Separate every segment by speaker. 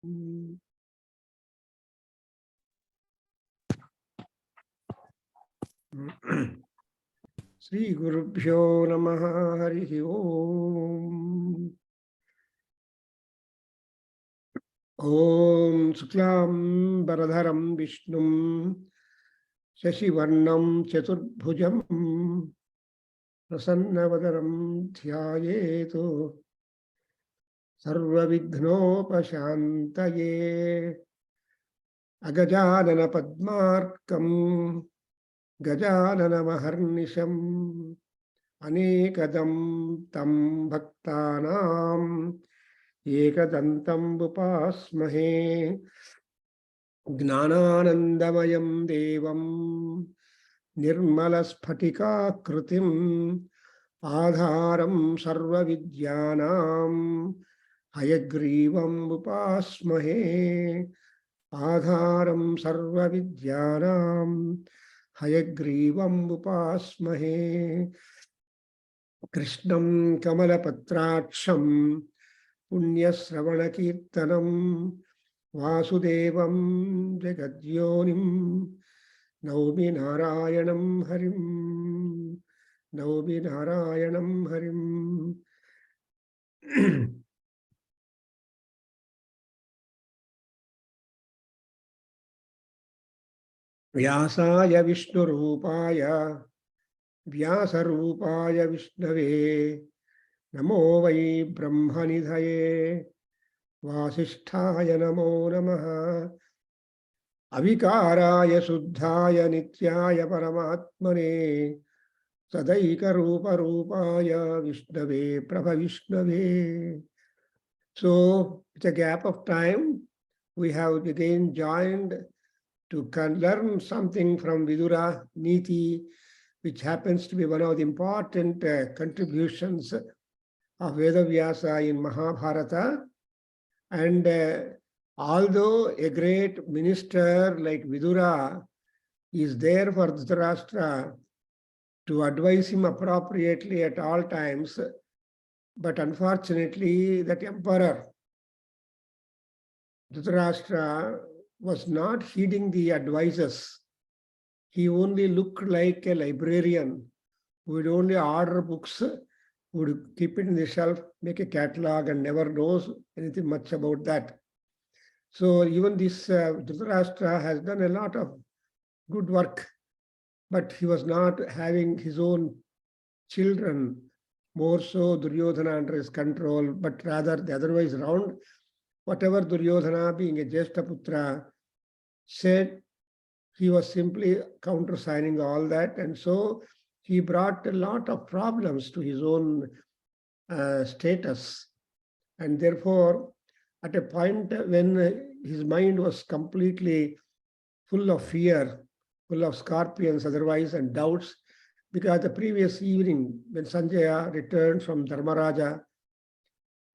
Speaker 1: Sri Gurubhyo Namaha Harihi Om. Om Suklam Baradharam Vishnum Shashivarnam Chaturbhujam Prasannavadaram Dhyayetu Sarva Vighnopashantaye Agajanana Padmarkam Gajanana Maharnisham Anekadam Tam Bhaktanam Ekadantam Upasmahe Gnananandamayam Devam Nirmala Sphatika Kritim Adharam Sarva Vidyanam Hayagrivam Upasmahe Adharam Sarva Vidyanam Hayagrivam Upasmahe Krishnam Kamalapatraksham Punyasravana Kirtanam Vasudevam Jagadyonim Naumi Narayanam Harim Naumi Narayanam Harim Vyasaya Vishnurupaya Vyasarupaya Vishnave Namo Vai Brahmanidhaye Vasisthaya Namo Namaha Avikaraya Suddhaya Nityaya Paramatmane Sadaika Rupa Rupaya Vishnave Prabha Vishnave. So, with a gap of time, we have again joined to learn something from Vidura Neeti, which happens to be one of the important contributions of Veda Vyasa in Mahabharata. And although a great minister like Vidura is there for Dhritarashtra to advise him appropriately at all times, but unfortunately that emperor Dhritarashtra was not heeding the advices. He only looked like a librarian who would only order books, would keep it in the shelf, make a catalog, and never knows anything much about that. So even this Dhritarashtra has done a lot of good work, but he was not having his own children, more so Duryodhana under his control, but rather the other way around. Whatever Duryodhana, being a Jeshtaputra, said, he was simply countersigning all that, and so he brought a lot of problems to his own status. And therefore, at a point when his mind was completely full of fear, full of scorpions otherwise, and doubts, because the previous evening when Sanjaya returned from Dharmaraja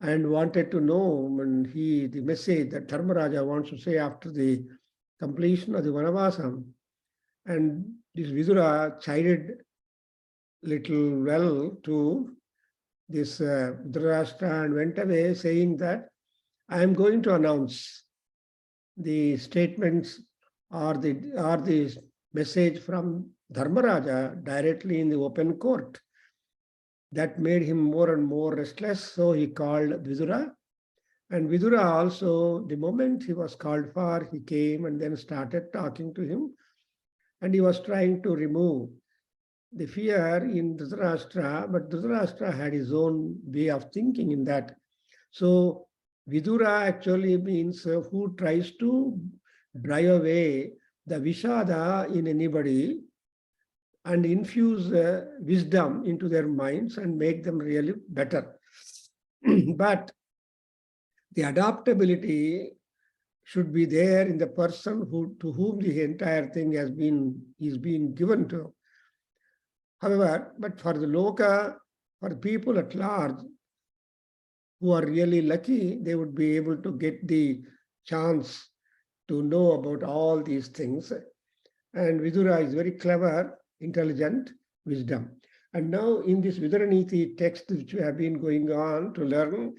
Speaker 1: and wanted to know the message that Dharmaraja wants to say after the completion of the Vanavasam, and this Vidura chided little well to this Dhritarashtra and went away saying that I am going to announce the statements or the message from Dharmaraja directly in the open court. That made him more and more restless, so he called Vidura. And Vidura also, the moment he was called for, he came and then started talking to him. And he was trying to remove the fear in Dhritarashtra, but Dhritarashtra had his own way of thinking in that. So Vidura actually means who tries to drive away the Vishada in anybody and infuse wisdom into their minds and make them really better. But the adaptability should be there in the person to whom the entire thing is being given to. However, but for the loka, for people at large who are really lucky, they would be able to get the chance to know about all these things. And Vidura is very clever, intelligent, wisdom. And now in this Vidura Neeti text which we have been going on to learn,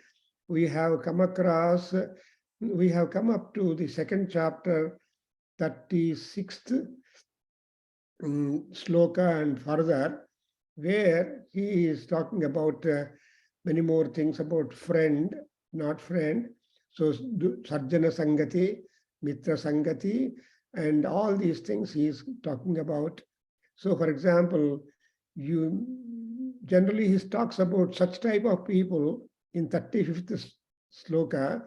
Speaker 1: we have come across we have come up to the second chapter, 36th sloka and further, where he is talking about many more things about friend, not friend. So Sarjana Sangati, Mitra Sangati, and all these things he is talking about. So, for example, you generally he talks about such type of people in 35th sloka.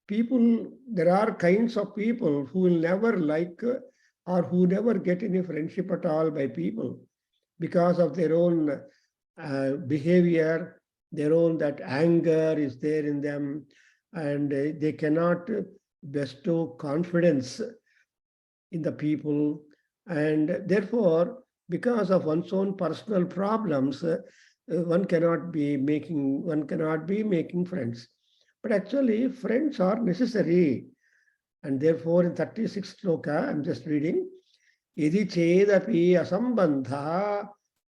Speaker 1: People, there are kinds of people who will never like or who never get any friendship at all by people because of their own behavior, their own that anger is there in them, and they cannot bestow confidence in the people, and therefore, because of one's own personal problems, one cannot be making friends. But actually, friends are necessary, and therefore, in 36th sloka, I'm just reading. Yadi chedapi asambandha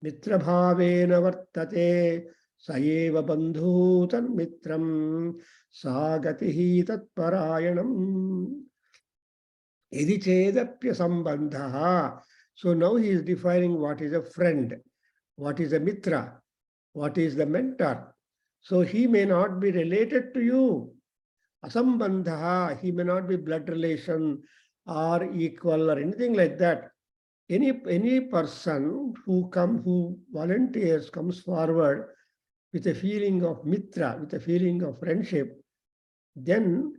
Speaker 1: mitrabhavena vartate sayeva bandhu tan mitram sagatihi tatparayanam. Yadi chedapya sambandha. So now he is defining what is a friend, what is a mitra, what is the mentor. So he may not be related to you. Asambandha, he may not be blood relation or equal or anything like that. Any person who volunteers, comes forward with a feeling of mitra, with a feeling of friendship, then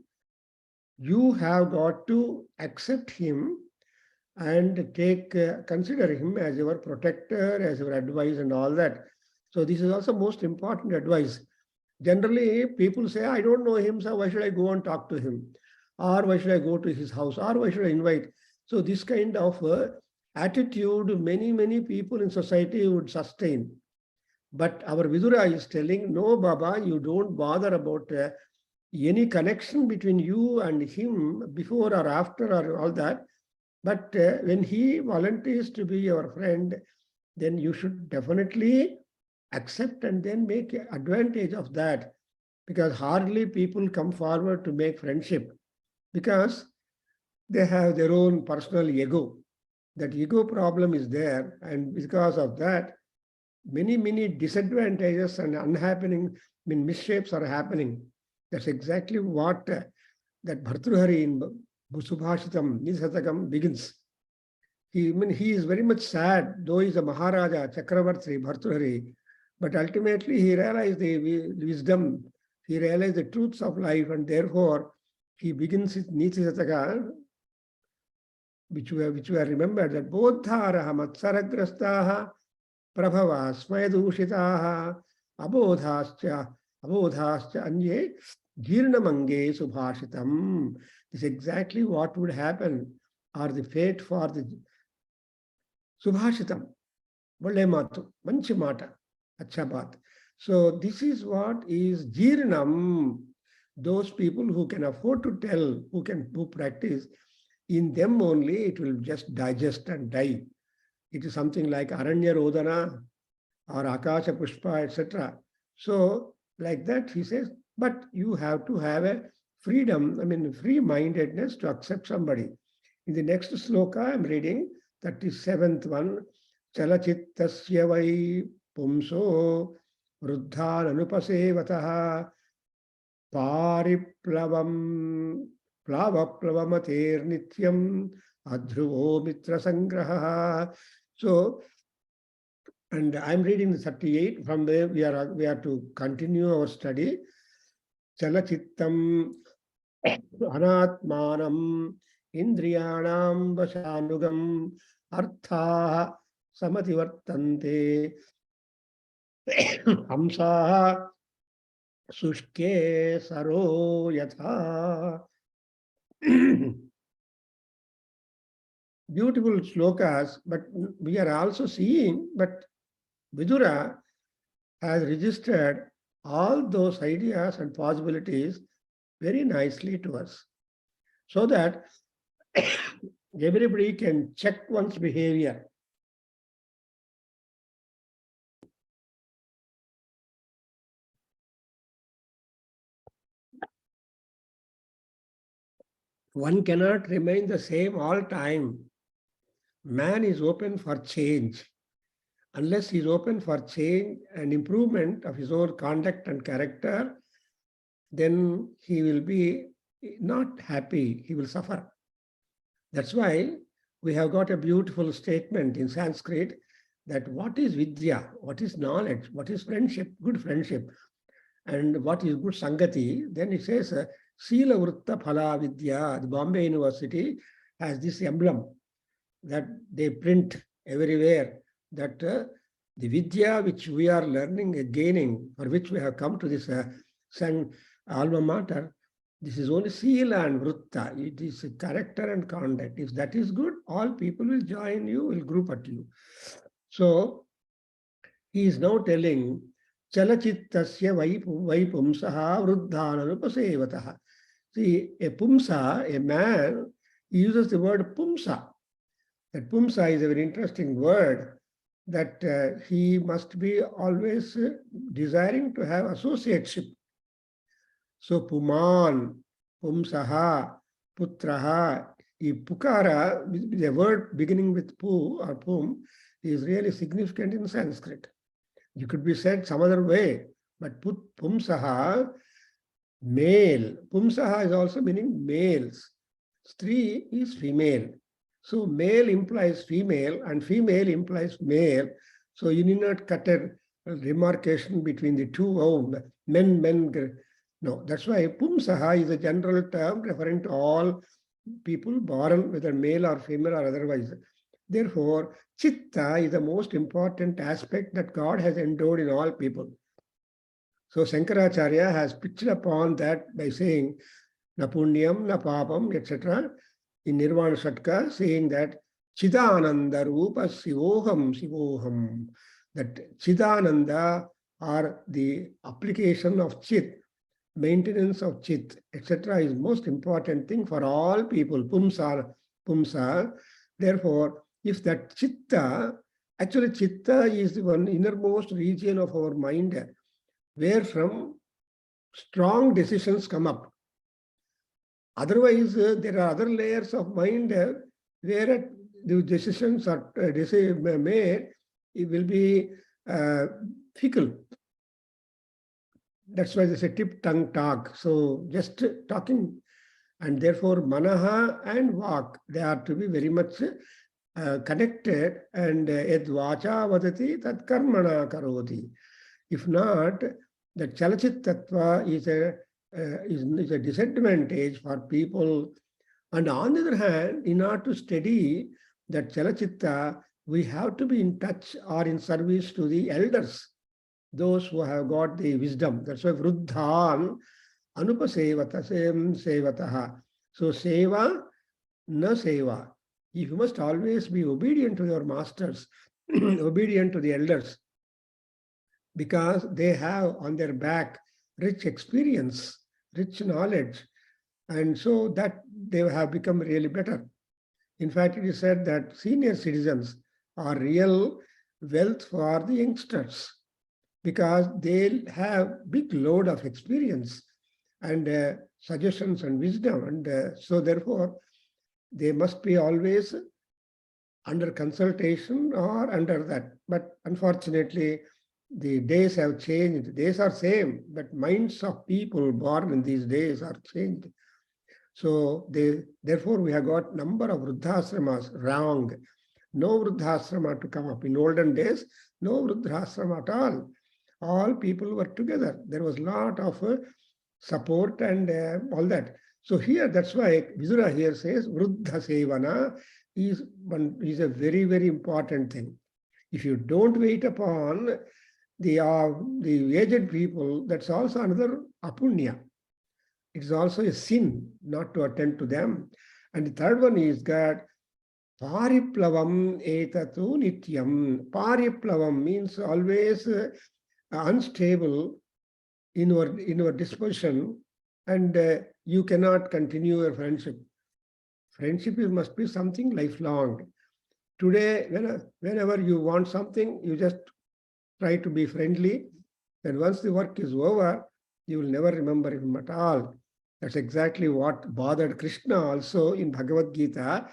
Speaker 1: you have got to accept him and consider him as your protector, as your advice and all that. So this is also most important advice. Generally, people say, I don't know him, so why should I go and talk to him? Or why should I go to his house? Or why should I invite? So this kind of attitude, many people in society would sustain. But our Vidura is telling, no, Baba, you don't bother about any connection between you and him before or after or all that. But when he volunteers to be your friend, then you should definitely accept and then make advantage of that, because hardly people come forward to make friendship because they have their own personal ego. That ego problem is there, and because of that, many disadvantages and misshapes are happening. That's exactly what that Bhartruhari in Subhashitam Nisatakam begins. He is very much sad, though he's a Maharaja, Chakravarti, Bhartruhari, but ultimately he realized the wisdom, he realized the truths of life, and therefore he begins his Niti Sataka, which we have remembered, that Bodharaha Matsaragrastaha Prabhava Smayadushitaha Abodhascha Anye Jirnamange Subhashitam. This is exactly what would happen, or the fate for the Subhashitam. Valle matu, manchi mata, acha baat. So this is what is Jirnam. Those people who can afford to tell, who practice, in them only it will just digest and die. It is something like Aranya Rodana or Akasha Pushpa, etc. So, like that, he says, but you have to have a freedom, free-mindedness to accept somebody. In the next sloka, I'm reading 37th one, Chalachittasya vai pumso vruddhan anupasevataha pariplavam plavaplavamather nityam adhruvo mitra sangraha. So, and I'm reading the 38. From there, we are to continue our study. Chalachittam anatmanam indriyanam vashanugam artha samativartante hamsaha sushke saro yatha. Beautiful slokas, but we are also seeing, but Vidura has registered all those ideas and possibilities very nicely to us, so that everybody can check one's behavior. One cannot remain the same all time. Man is open for change. Unless he is open for change and improvement of his own conduct and character, then he will be not happy, he will suffer. That's why we have got a beautiful statement in Sanskrit that what is vidya, what is knowledge, what is friendship, good friendship, and what is good sangati. Then it says Sila Vrutta Phala Vidya. The Bombay University has this emblem that they print everywhere, that the vidya which we are learning and gaining, for which we have come to this alma mater, this is only sila and vrutta. It is character and conduct. If that is good, all people will join you, will group at you. So he is now telling Chalachittasya vaipumsaha vruddhananupasevataha. See, a pumsa, a man, he uses the word pumsa. That pumsa is a very interesting word, that he must be always desiring to have associateship. So puman, pumsaha, putraha, pukara, the word beginning with pu or pum, is really significant in Sanskrit. You could be said some other way, but pumsaha, male. Pumsaha is also meaning males. Stri is female. So male implies female and female implies male. So you need not cut a remarcation between the two. Oh, men. No, that's why pumsaha is a general term referring to all people born, whether male or female or otherwise. Therefore, chitta is the most important aspect that God has endowed in all people. So Shankaracharya has pitched upon that by saying, na punyam, na papam, etc. in Nirvana Shatka, saying that Chidananda Rupa Sivoham, that Chidananda are the application of Chit, maintenance of Chit, etc. is most important thing for all people, Pumsa. Therefore, if that Chitta, actually Chitta is the one innermost region of our mind, where from strong decisions come up. Otherwise, there are other layers of mind where the decisions are made, it will be fickle. That's why they say tip tongue talk. So just talking, and therefore manaha and vak, they are to be very much connected. And ed vacha vadati tat karmana karoti. If not, the chalachit tattva is a disadvantage for people. And on the other hand, in order to study that chalachitta, we have to be in touch or in service to the elders, those who have got the wisdom. That's why vruddhan sevataha. So seva, na seva. You must always be obedient to your masters, obedient to the elders, because they have on their back rich experience, rich knowledge, and so that they have become really better. In fact, it is said that senior citizens are real wealth for the youngsters, because they have big load of experience and suggestions and wisdom, and so therefore they must be always under consultation or under that. But unfortunately, the days have changed. Days are same, but minds of people born in these days are changed. So therefore we have got number of vruddhasramas wrong. No vruddhasrama to come up. In olden days, no vruddhasrama at all. All people were together. There was a lot of support and all that. So here, that's why Vidura here says vruddha sevana is a very, very important thing. If you don't wait upon the aged people, that's also another apunya. It is also a sin not to attend to them. And the third one is that pariplavam etatu nityam. Pariplavam means always unstable in your disposition, and you cannot continue your friendship. Friendship must be something lifelong. Today, whenever you want something, you just try to be friendly. And once the work is over, you will never remember him at all. That's exactly what bothered Krishna also in Bhagavad Gita.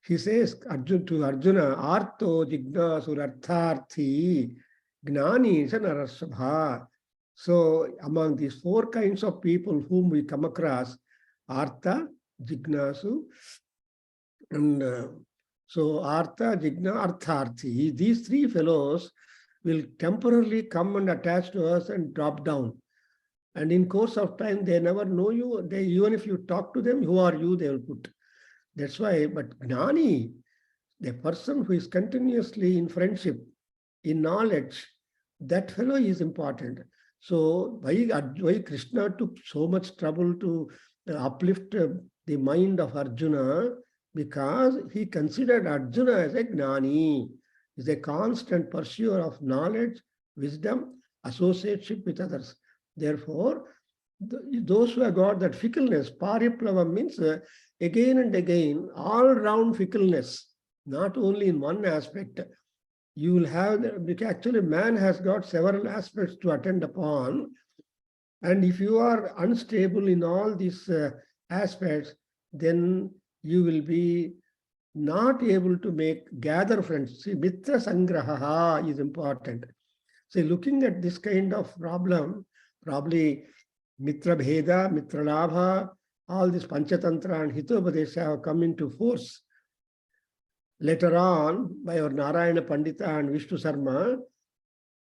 Speaker 1: He says to Arjuna, Arto jigna surartharthi gnani narasabha. So among these four kinds of people whom we come across, Artha, Jignasu, and so Artha, Jigna, Artharthi, these three fellows will temporarily come and attach to us and drop down. And in course of time, they never know you. They, even if you talk to them, who are you, they will put. That's why, but Gnani, the person who is continuously in friendship, in knowledge, that fellow is important. So why Krishna took so much trouble to uplift the mind of Arjuna? Because he considered Arjuna as a Gnani, is a constant pursuer of knowledge, wisdom, associateship with others. Therefore, those who have got that fickleness, pariplava means again and again, all-round fickleness, not only in one aspect. You will have, because actually man has got several aspects to attend upon. And if you are unstable in all these aspects, then you will be not able to gather friends. See, mitra sangraha is important. So looking at this kind of problem, probably mitra bheda, mitra labha, all this panchatantra and hitopadesha have come into force later on by our Narayana Pandita and Vishnu Sarma.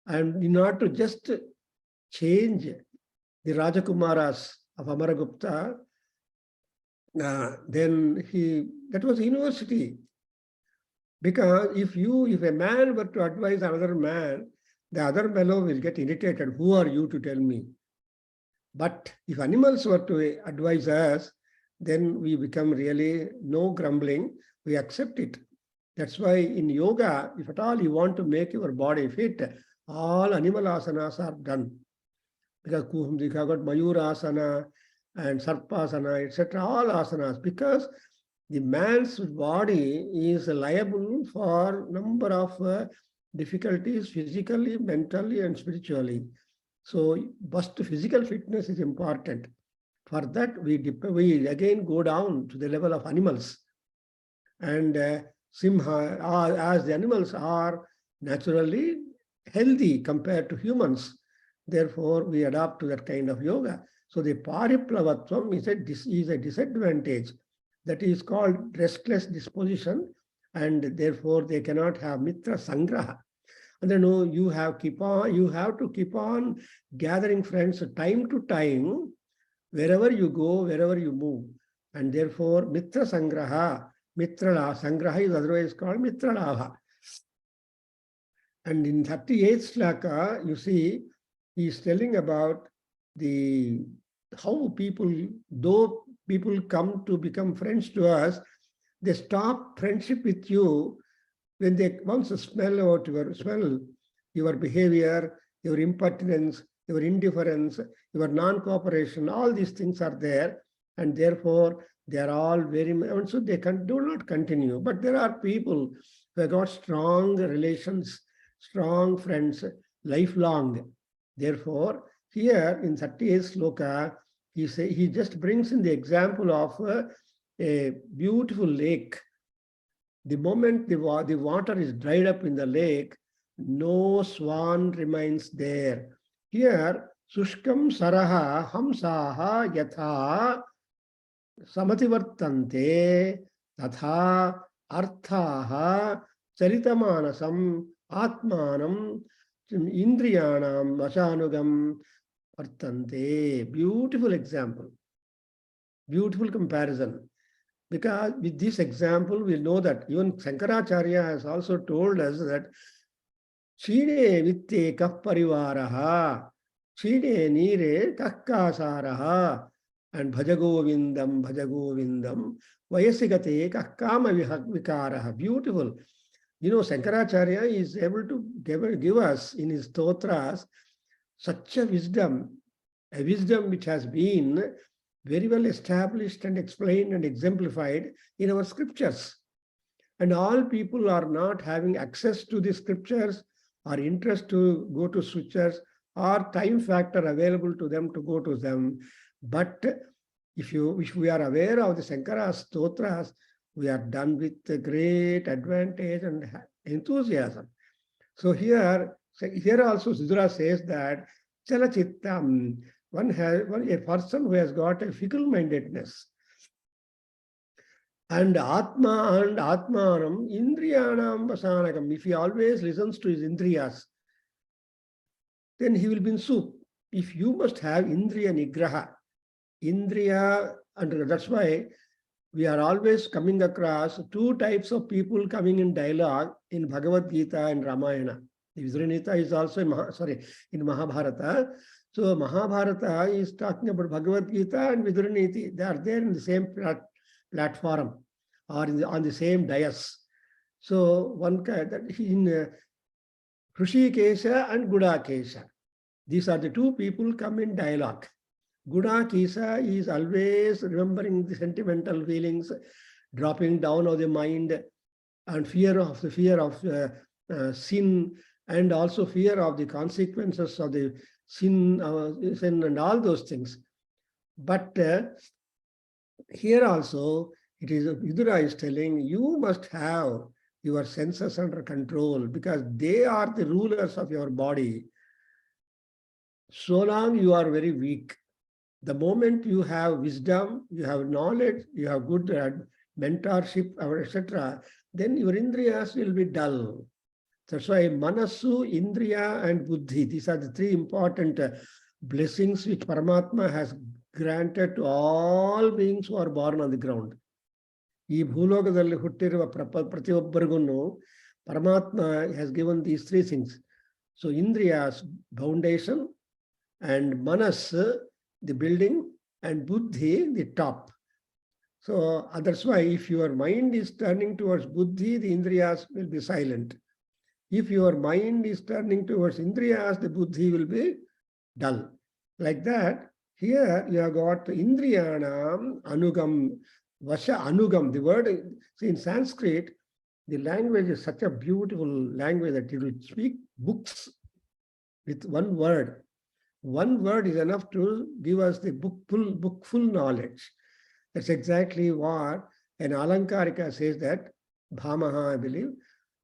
Speaker 1: And in order to just change the Rajakumaras of Amaragupta, then that was university. Because if a man were to advise another man, the other fellow will get irritated. Who are you to tell me? But if animals were to advise us, then we become really no grumbling. We accept it. That's why in yoga, if at all you want to make your body fit, all animal asanas are done. Because you have got Mayurasana and Sarpasana, etc., all asanas, because the man's body is liable for number of difficulties physically, mentally, and spiritually. So, first physical fitness is important. For that, we again go down to the level of animals. And Simha, as the animals are naturally healthy compared to humans, therefore we adopt to that kind of yoga. So the pariplavatvam is a disadvantage. That is called restless disposition, and therefore they cannot have mitra sangraha. And then you have to keep on gathering friends time to time, wherever you go, wherever you move. And therefore mitra sangraha, sangraha is otherwise called mitra labha. And in 38th slaka, you see, he is telling about how though people come to become friends to us, they stop friendship with you when they once smell out your behavior, your impertinence, your indifference, your non-cooperation, all these things are there, and therefore they are all and so they do not continue. But there are people who have got strong relations, strong friends, lifelong. Therefore, here in 38th sloka, he just brings in the example of a beautiful lake. The moment the water is dried up in the lake, no swan remains there. Here, Sushkam Saraha Hamsaha Yatha Samativartante Tatha Arthaha Charitamanasam Atmanam Indriyanam Vasanugam Vartante. Beautiful example. Beautiful comparison. Because with this example, we know that even Shankaracharya has also told us that Chide vitte kah parivaraha, Chide nire kakkasaraha, and bhajagovindam, vayasigate kakkama vikaraha. Beautiful. You know, Shankaracharya is able to give us in his stotras such a wisdom which has been very well established and explained and exemplified in our scriptures. And all people are not having access to the scriptures or interest to go to scriptures or time factor available to them to go to them. But If we are aware of the Shankara's stotras, we are done with a great advantage and enthusiasm. So here also Vidura says that Chalachittam, a person who has got a fickle-mindedness, and Atmanam, Indriyanam Vasanakam, if he always listens to his Indriyas, then he will be in soup. If you must have Indriya Nigraha, Indriya, and that's why we are always coming across two types of people coming in dialogue in Bhagavad Gita and Ramayana. The Vidura Neeti is also in Mahabharata. So Mahabharata is talking about Bhagavad Gita and Vidura Neeti. They are there in the same platform or on the same dais. So one in Hrishikesha and Gudakesha. These are the two people come in dialogue. Gudakesha is always remembering the sentimental feelings, dropping down of the mind, and fear of sin, and also fear of the consequences of the sin and all those things. But here also, it is Vidura is telling you must have your senses under control because they are the rulers of your body. So long you are very weak. The moment you have wisdom, you have knowledge, you have good mentorship, etc., then your indriyas will be dull. That's why Manasu, Indriya, and Buddhi, these are the three important blessings which Paramatma has granted to all beings who are born on the ground. ಈ ಭೂಲೋಕದಲ್ಲಿ ಹುಟ್ಟಿರುವ ಪ್ರತಿಯೊಬ್ಬರಿಗೂ Paramatma has given these three things. So Indriyas, foundation, and Manas, the building, and Buddhi, the top. So that's why if your mind is turning towards Buddhi, the Indriyas will be silent. If your mind is turning towards Indriyas, the Buddhi will be dull. Like that, here you have got Indriyanam Anugam, Vasha Anugam. The word, see in Sanskrit, the language is such a beautiful language that it will speak books with one word. One word is enough to give us the full knowledge. That's exactly what an Alankarika says that, Bhamaha, I believe.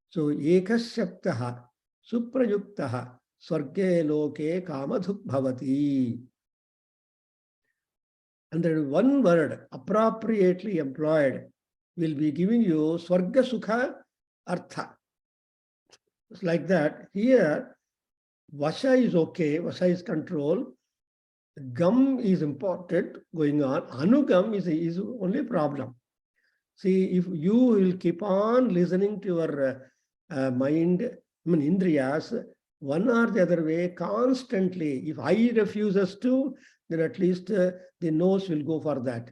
Speaker 1: So, Ekashyaptaha, Suprayuktaha, Swarge Loke Kamadhuk Bhavati. And then one word, appropriately employed, will be giving you Swarga Sukha Artha. It's like that. Here, Vasha is okay, Vasha is control. Gam is important going on. Anugam is only problem. See, if you will keep on listening to your mind, Indriyas, one or the other way, constantly, if I refuses to, then at least the nose will go for that.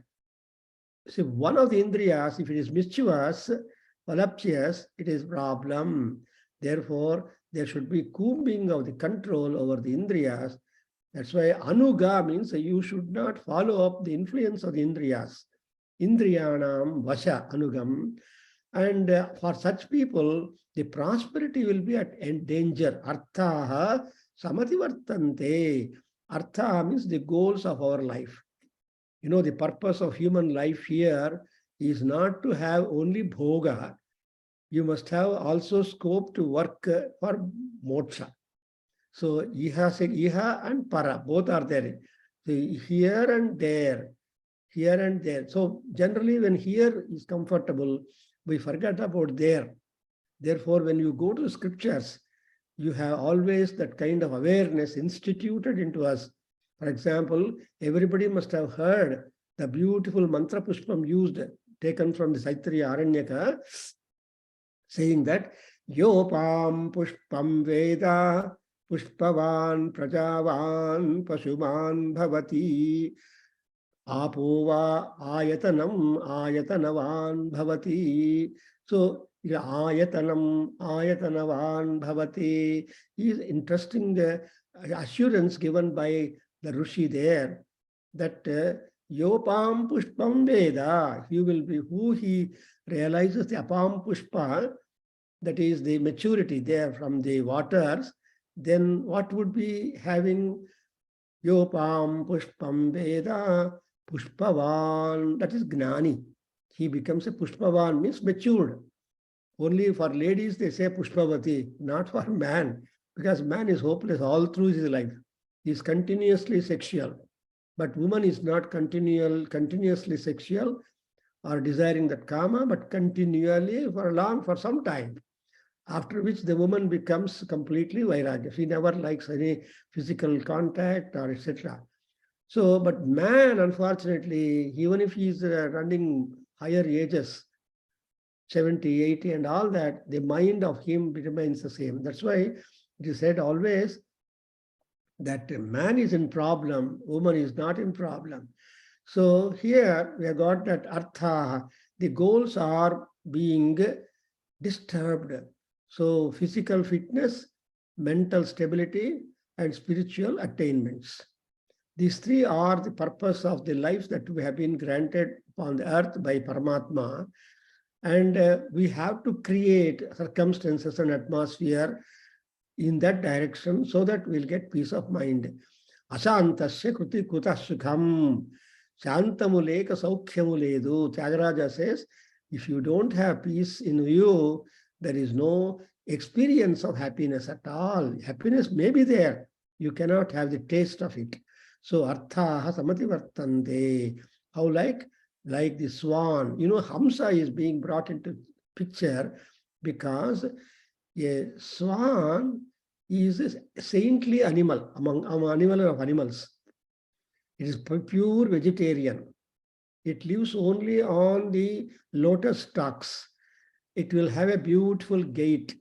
Speaker 1: See, one of the Indriyas, if it is mischievous, voluptuous, it is problem. Therefore, there should be combing of the control over the Indriyas. That's why Anuga means you should not follow up the influence of the Indriyas. Indriyanam Vasha Anugam. And for such people, the prosperity will be at danger. Arthaha Samativartante. Artha means the goals of our life. You know, the purpose of human life here is not to have only bhoga. You must have also scope to work for moksha. So iha and para, both are there. So here and there. So generally when here is comfortable, we forget about there. Therefore, when you go to scriptures, you have always that kind of awareness instituted into us. For example, everybody must have heard the beautiful mantra pushpam used, taken from the Saitriya Aranyaka, saying that Yopam pushpam Veda pushpavan prajavan pasuman bhavati apova ayatanavan bhavati. So ayatanavan bhavati is interesting assurance given by the Rishi there that Yopam pushpam Veda, he will be who he realizes the apam pushpa, that is the maturity there from the waters, then what would be having Yopam pushpam Veda Pushpavan, that is Gnani. He becomes a Pushpavan, means matured. Only for ladies they say Pushpavati, not for man, because man is hopeless all through his life. He is continuously sexual. But woman is not continuously sexual or desiring that kama, but continually for some time. After which the woman becomes completely vairagya. She never likes any physical contact or etc. So, but man, unfortunately, even if he is running higher ages, 70, 80 and all that, the mind of him remains the same. That's why it is said always that man is in problem, woman is not in problem. So here we have got that artha, the goals are being disturbed. So physical fitness, mental stability, and spiritual attainments. These three are the purpose of the life that we have been granted upon the earth by Paramatma. And we have to create circumstances and atmosphere in that direction so that we'll get peace of mind. Asantasya kruti kuta sukham. Shantamuleka saukhyamuledu. Tyagaraja says, if you don't have peace in you, there is no experience of happiness at all. Happiness may be there. You cannot have the taste of it. So, arthaha samativartante. How like the swan. You know, Hamsa is being brought into picture because a swan is a saintly animal among animal of animals. It is pure vegetarian. It lives only on the lotus stalks. It will have a beautiful gait.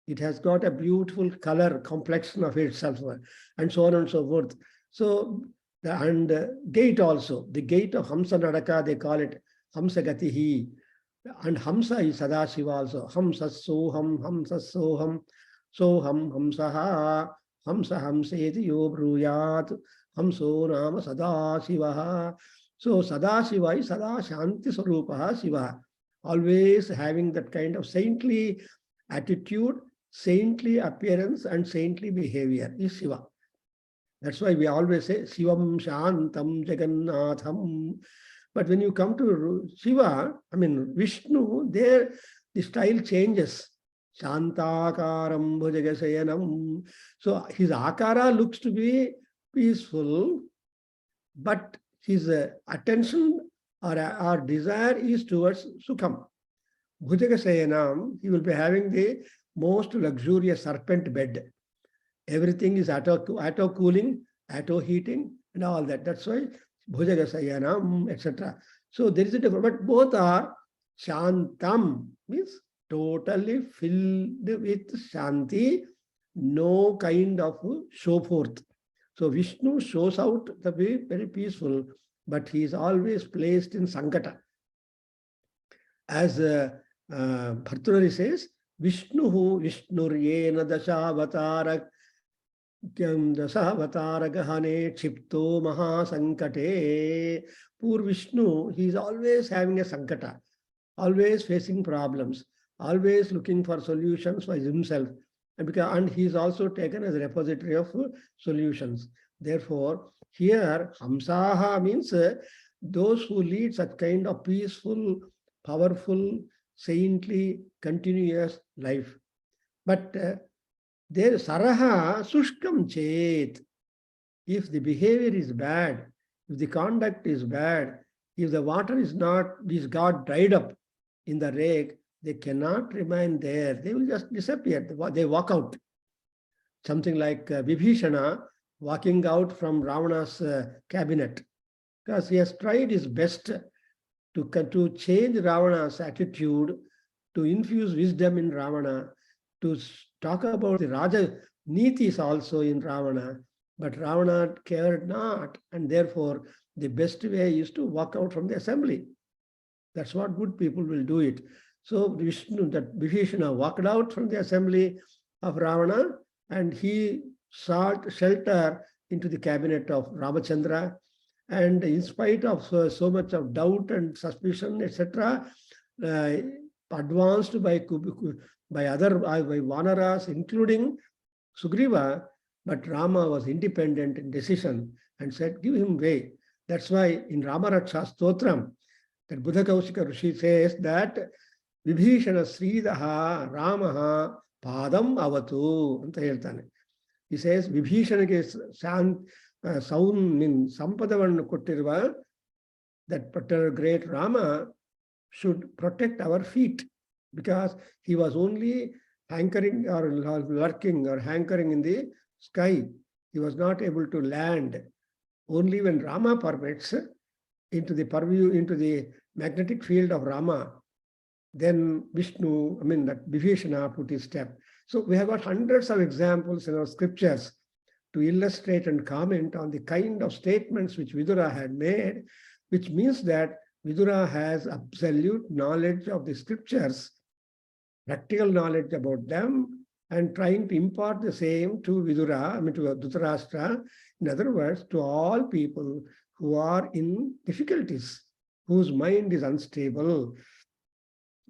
Speaker 1: It has got a beautiful color, complexion of itself, and so on and so forth. So, gait also. The gait of Hamsa Nadaka, they call it Hamsa Gatihi. And Hamsa is Sadashiva also. Hamsa Soham, Hamsa Soham, Soham Hamsaha, Hamsa Hamseti Yo Bruyat, Hamso Nama Sadashivaha. So Sadashiva is Sada Shanti Sarupaha Shiva. Always having that kind of saintly attitude, saintly appearance, and saintly behavior is Shiva. That's why we always say Shivam Shantam Jagannatham. But when you come to Shiva, Vishnu, there the style changes. Shantakaram Bhujagasayanam. So his akara looks to be peaceful, but his attention or desire is towards Sukham. Bhujagasayanam, he will be having the most luxurious serpent bed. Everything is auto cooling, auto heating, and all that. That's why Bhujagasayanam, etc. So there is a difference, but both are Shantam, means totally filled with Shanti, no kind of show forth. So Vishnu shows out to be very peaceful, but he is always placed in Sankata. As Bhartrari says, Vishnuryena dashavatara gahane chipto mahasankate. Poor Vishnu, he is always having a Sankata, always facing problems, always looking for solutions for himself. And he is also taken as a repository of solutions. Therefore, here Hamsaha means those who lead such kind of peaceful, powerful, saintly, continuous life. But there Saraha Sushkam Chet. If the behavior is bad, if the conduct is bad, if the water is got dried up in the lake, they cannot remain there. They will just disappear. They walk out. Something like Vibhishana walking out from Ravana's cabinet, because he has tried his best to change Ravana's attitude, to infuse wisdom in Ravana, to talk about the Raja Neetis also in Ravana, but Ravana cared not, and therefore the best way is to walk out from the assembly. That's what good people will do it. So Vibhishana walked out from the assembly of Ravana, and he sought shelter into the cabinet of Ramachandra. And in spite of so much of doubt and suspicion, etc., advanced by Vanaras, including Sugriva, but Rama was independent in decision and said, give him way. That's why in Ramaraksha Stotram, that Buddha Kaushika Rishi says that Vibhishana Sridaha Ramaha Padam Avatu anta ಹೇಳ್ತಾನೆ. He says Vibhishanage sound means Sampadavannu kottiruva, that particular great Rama should protect our feet, because he was only hankering or lurking or hankering in the sky. He was not able to land. Only when Rama permits into the purview, into the magnetic field of Rama, then Vishnu, that Vibhishana put his step. So we have got hundreds of examples in our scriptures to illustrate and comment on the kind of statements which Vidura had made, which means that Vidura has absolute knowledge of the scriptures, practical knowledge about them, and trying to impart the same to Vidura, to Dhritarashtra, in other words, to all people who are in difficulties, whose mind is unstable.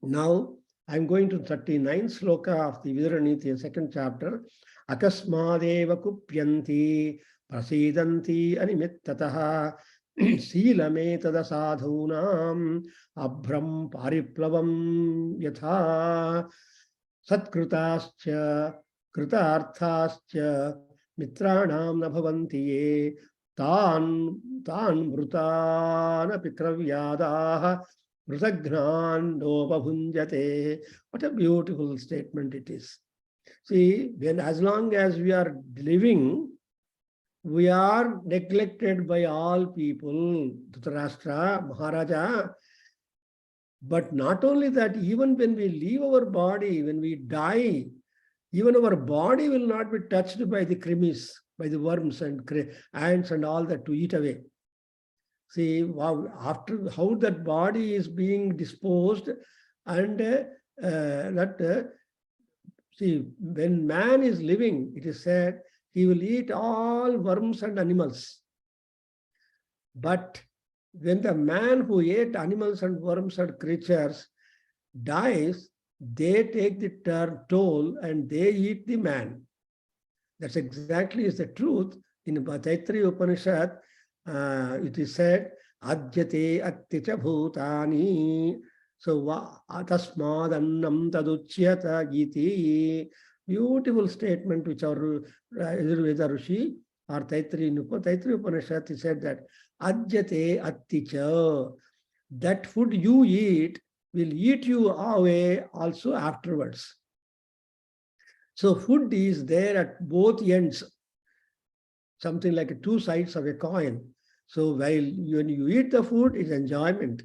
Speaker 1: Now, I'm going to 39th sloka of the Vidura Neeti, second chapter. Akasmadeva kupyanti prasidanti animittataha Silametada sadhunam abhram pariplavam yatha satkrutascha kritarthascha mitranam nabhavanti ye tan mrutana pikravyadaha mrutagnan nopabhunjate. What a beautiful statement it is. See, as long as we are living, we are neglected by all people, Dhritarashtra, Maharaja. But not only that, even when we leave our body, when we die, even our body will not be touched by the krimis, by the worms and ants and all that to eat away. See, after how that body is being disposed, and see, when man is living, it is said, he will eat all worms and animals. But when the man who ate animals and worms and creatures dies, they take the toll and they eat the man. That's exactly is the truth. In Taittiriya Upanishad, it is said, Adhyate atticha bhutani. So, tasmad annam taduchyata iti. Beautiful statement which our Veda Rishi or Taittiriya Upanishad, he said that Adhyate atticha, that food you eat will eat you away also afterwards. So food is there at both ends, something like two sides of a coin. So when you eat the food, it's enjoyment.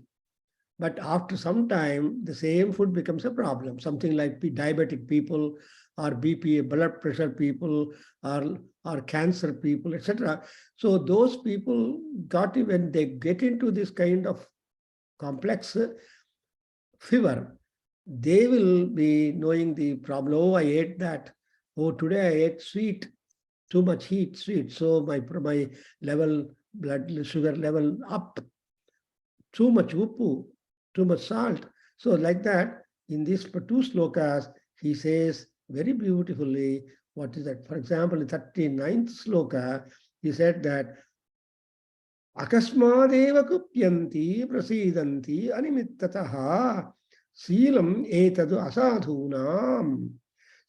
Speaker 1: But after some time, the same food becomes a problem, something like diabetic people, or BP, blood pressure people, or cancer people, etc. So those people when they get into this kind of complex fever, they will be knowing the problem. Oh, I ate that. Oh, today I ate sweet, too much heat, sweet. So my level, blood sugar level up. Too much uppu, too much salt. So like that, in these two slokas, he says very beautifully, what is that? For example, in 39th sloka, he said that Akasmadeva kupyanti prasidanti animittataha Seelam etadu asadhunam.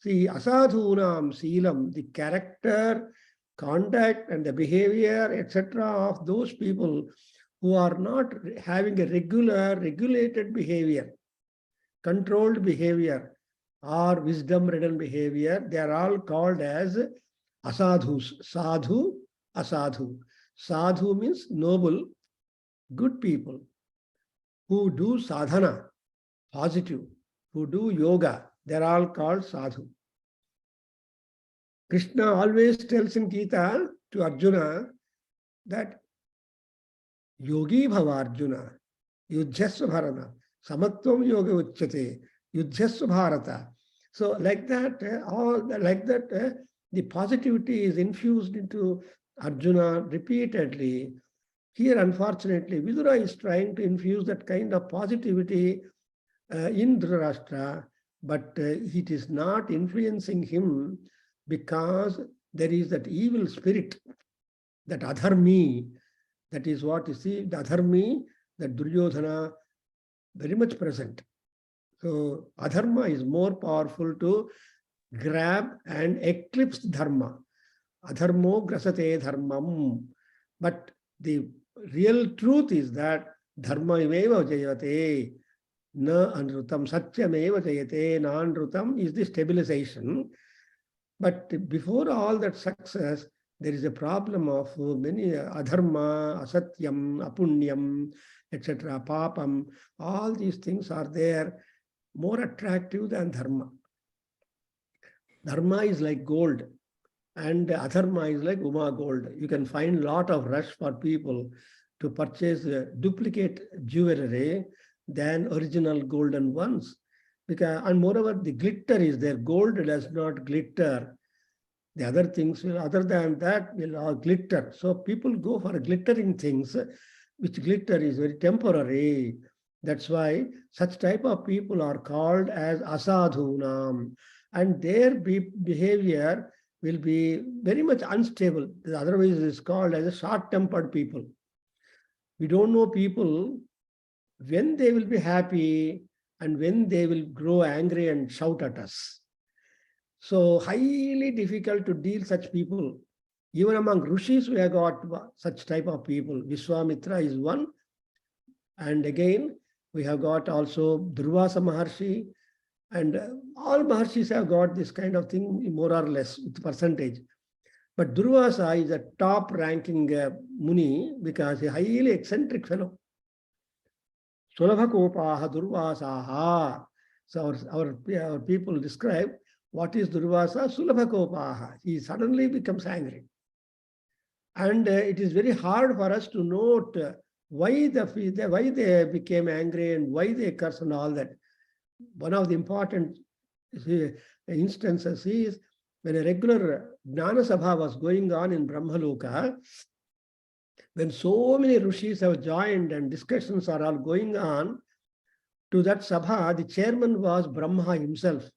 Speaker 1: See, asadhunam seelam, the character, conduct, and the behavior, etc. of those people who are not having a regulated behavior, controlled behavior, or wisdom-ridden behavior, they are all called as asadhus. Sadhu, asadhu. Sadhu means noble, good people who do sadhana, positive, who do yoga. They're all called sadhu. Krishna always tells in Gita to Arjuna that yogi bhava Arjuna, yudhyasva bharata, samatvam yoga uchyate, yudhyasva bharata. So like that, the positivity is infused into Arjuna repeatedly. Here, unfortunately, Vidura is trying to infuse that kind of positivity in Dhritarashtra, but it is not influencing him because there is that evil spirit, that adharmi, That is what you see, the adharmi, the Duryodhana, very much present. So adharma is more powerful to grab and eclipse dharma. Adharmo grasate dharmam. But the real truth is that dharma eva jayate, na anrutam, satyam eva jayate, na anrutam is the stabilization. But before all that success, there is a problem of many adharma, asatyam, apunyam, etc., papam. All these things are there, more attractive than dharma. Dharma is like gold, and adharma is like Uma gold. You can find a lot of rush for people to purchase duplicate jewelry than original golden ones. Because, and moreover, the glitter is there. Gold does not glitter. The other things, other than that, will all glitter. So people go for glittering things, which glitter is very temporary. That's why such type of people are called as asadhunam, and their behavior will be very much unstable. Otherwise, it is called as a short-tempered people. We don't know people when they will be happy and when they will grow angry and shout at us. So highly difficult to deal such people. Even among rishis, we have got such type of people. Vishwamitra is one. And again, we have got also Durvasa Maharshi. And all Maharshis have got this kind of thing, more or less, with percentage. But Durvasa is a top-ranking Muni because a highly eccentric fellow. Sulabhakopaha Durvasaha. So our people describe what is Durvasa? Sulabhakopaha. He suddenly becomes angry. And it is very hard for us to note why they became angry and why they curse and all that. One of the important instances is when a regular Jnana Sabha was going on in Brahmaloka, when so many rishis have joined and discussions are all going on, to that Sabha, the chairman was Brahma himself.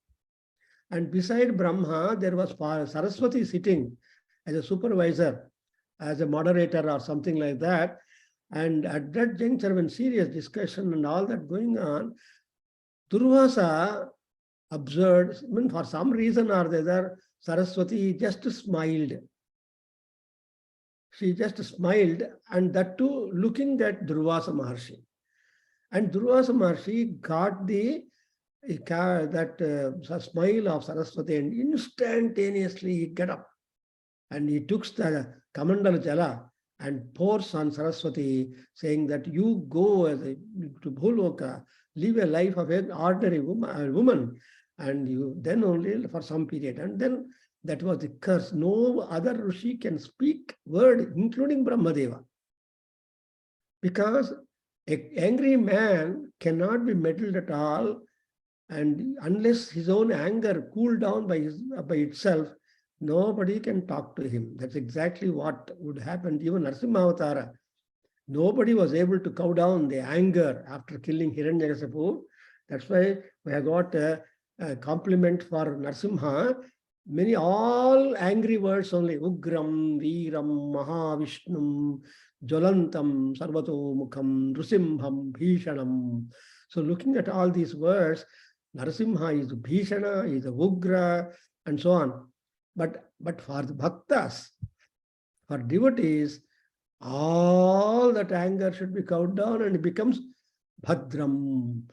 Speaker 1: And beside Brahma, there was Saraswati sitting as a supervisor, as a moderator or something like that. And at that juncture, when serious discussion and all that going on, Durvasa observed, I mean, for some reason or the other, Saraswati just smiled. She just smiled, and that too looking at Durvasa Maharshi. And Durvasa Maharshi got that smile of Saraswati, and instantaneously he got up and he took the Kamandala Jala and pours on Saraswati, saying that you go to Bhuloka, live a life of an ordinary woman, and you then only for some period. And then that was the curse. No other Rishi can speak word, including Brahmadeva. Because an angry man cannot be meddled at all, and unless his own anger cooled down by itself, nobody can talk to him. That's exactly what would happen. Even Narasimha Avatara, nobody was able to cow down the anger after killing Hiranyakasipu. That's why we have got a compliment for Narasimha. All angry words only. Ugram, Veeram, Mahavishnum, Jwalantam, Sarvato Mukham, Nrusimham, Bhishanam. So looking at all these words, Narasimha is Bhishana, is Ugra, and so on. But for the bhaktas, for devotees, all that anger should be cowed down and it becomes Bhadram.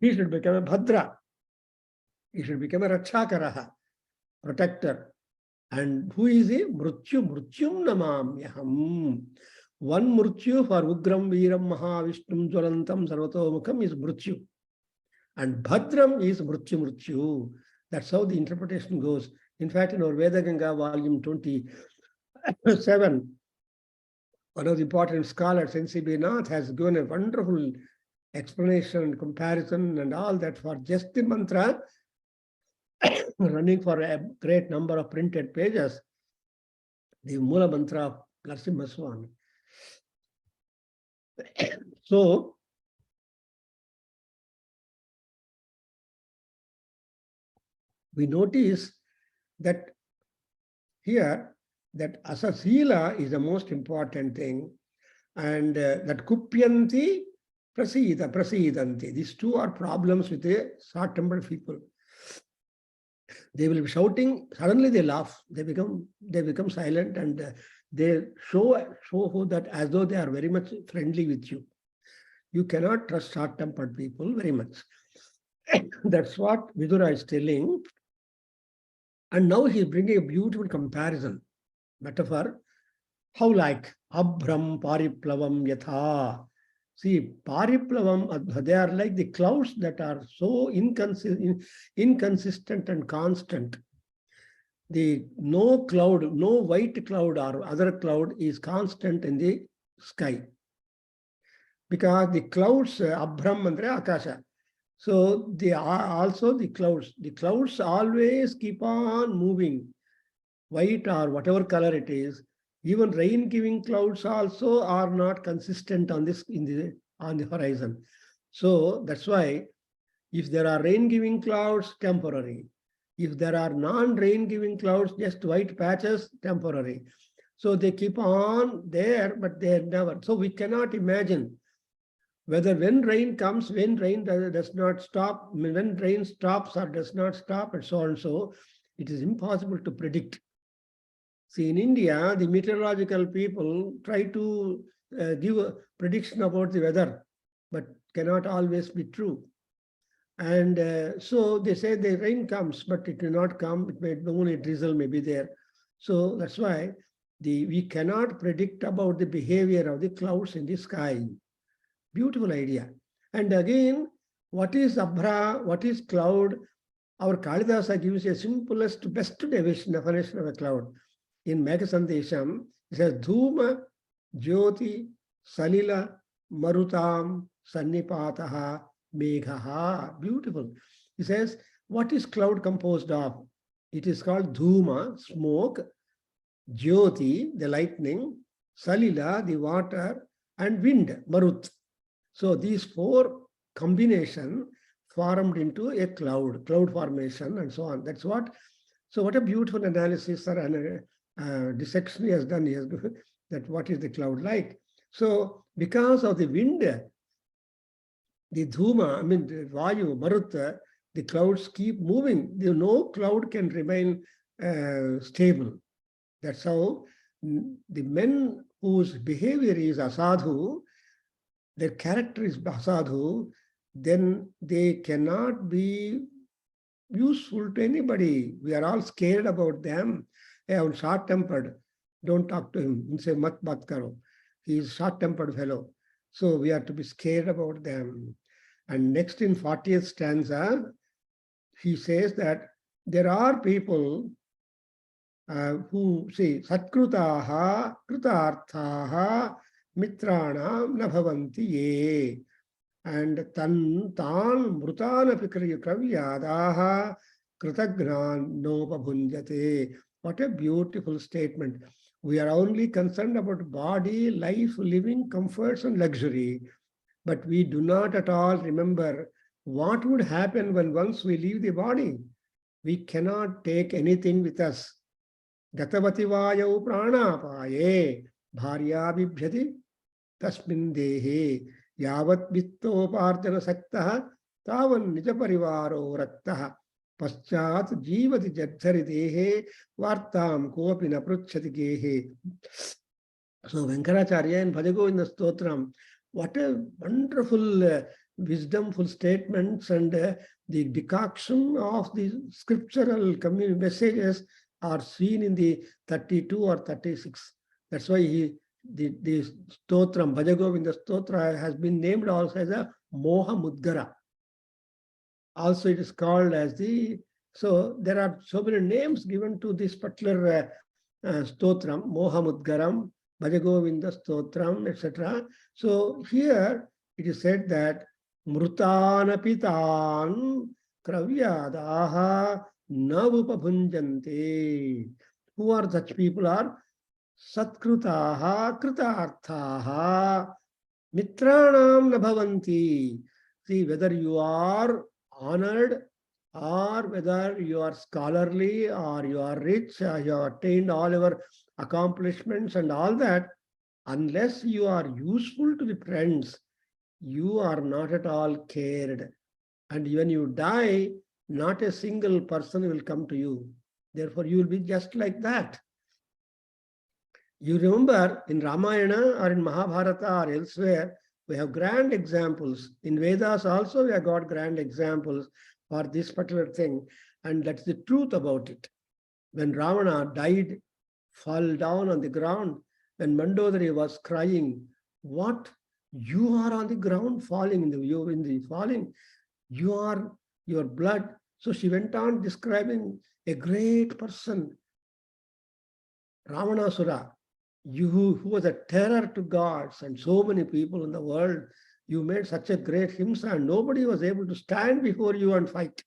Speaker 1: He should become a Bhadra. He should become a Rakshakaraha, protector. And who is he? Mrutyum namamyaham. One Mrutyu for Ugram, Veeram, Mahavishnum, Jwalantam, Sarvatomukam is Mrutyu. And Bhadram is Mrutyu. That's how the interpretation goes. In fact, in our Veda Ganga, volume 27, one of the important scholars, N.C.B. Nath, has given a wonderful explanation, comparison, and all that for just the mantra, running for a great number of printed pages, the Mula mantra of Narasimha Swami. So, we notice that here that asasila is the most important thing. And that kupyanti, prasidanti. These two are problems with the short-tempered people. They will be shouting, suddenly they laugh, they become silent, and they show that as though they are very much friendly with you. You cannot trust short-tempered people very much. That's what Vidura is telling. And now he is bringing a beautiful comparison, metaphor. How like Abhram Pariplavam Yatha. See, Pariplavam, they are like the clouds that are so inconsistent and constant. No cloud, no white cloud or other cloud is constant in the sky. Because the clouds, Abhram andre Akasha. So they are also the clouds. The clouds always keep on moving, white or whatever color it is. Even rain-giving clouds also are not consistent on on the horizon. So that's why if there are rain-giving clouds, temporary. If there are non-rain-giving clouds, just white patches, temporary. So they keep on there, but they are never. So we cannot imagine whether when rain comes, when rain does not stop, when rain stops or does not stop, and so on and so, it is impossible to predict. See, in India, the meteorological people try to give a prediction about the weather, but cannot always be true. And so they say the rain comes, but it will not come. It may only drizzle may be there. So that's why we cannot predict about the behavior of the clouds in the sky. Beautiful idea. And again, what is Abhra? What is cloud? Our Kalidasa gives a simplest, best definition of a cloud. In Meghasandesham, it says Dhuma, Jyoti, Salila, Marutam, Sannipataha, Meghaha. Beautiful. He says, what is cloud composed of? It is called Dhuma, smoke, Jyoti, the lightning, Salila, the water, and wind, Marut. So these four combination formed into a cloud formation, and so on. That's what. So what a beautiful analysis and dissection he has done. He has that what is the cloud like. So because of the wind, the dhuma, the vayu, marut, the clouds keep moving. No cloud can remain stable. That's how the men whose behavior is asadhu, their character is asadhu, then they cannot be useful to anybody. We are all scared about them. Hey, I'm short-tempered. Don't talk to him. Say, mat karo. He is short-tempered fellow. So we are to be scared about them. And next in 40th stanza, he says that there are people who say, Satkrutaha, Krutarthaha, Mitranam Nabhavanti ye. And tan mrutana kavyadaha kritagnan nopabhunjate. What a beautiful statement. We are only concerned about body, life, living, comforts, and luxury. But we do not at all remember what would happen when once we leave the body. We cannot take anything with us. Gatavati vayau pranapaye bharya bibhyati tasmin dehe yavat vittoparjana saktaha tavan nijaparivaro raktaha paschat jivati jadhari dehe vartam kopina pruchati gehe. So Venkaracharya in Bhajagovinda Stotram, what a wonderful wisdomful statements, and the decoction of the scriptural messages are seen in the 32 or 36. That's why the Stotram, Bhajagovinda Stotra, has been named also as a Moha Mudgara. Also it is called as the, so there are so many names given to this particular Stotram, Moha Mudgaram, Bhajagovinda Stotram, etc. So here it is said that Mrutana Pitan Kravyadaha Navupabhunjante. Who are such people? Are Satkrutaha Kritarthaha Mitranam Nabhavanti. See, whether you are honored or whether you are scholarly or you are rich or you have attained all your accomplishments and all that, unless you are useful to the friends, you are not at all cared. And when you die, not a single person will come to you. Therefore, you will be just like that. You remember in Ramayana or in Mahabharata or elsewhere, we have grand examples. In Vedas also, we have got grand examples for this particular thing. And that's the truth about it. When Ravana died, fell down on the ground, when Mandodari was crying, what? You are on the ground falling, in the falling. You are your blood. So she went on describing a great person, Ravanasura, who was a terror to gods and so many people in the world. You made such a great himsa and nobody was able to stand before you and fight.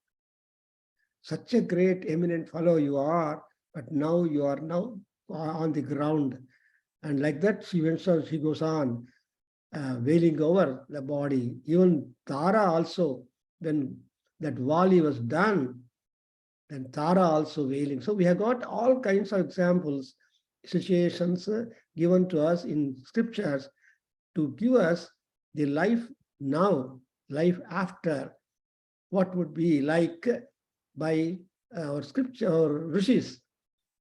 Speaker 1: Such a great eminent fellow you are, but now you are now on the ground. And like that, she goes on wailing over the body. Even Tara also, when that Vali was done, then Tara also wailing. So we have got all kinds of examples, situations given to us in scriptures to give us the life now, life after, what would be like by our scripture or rishis.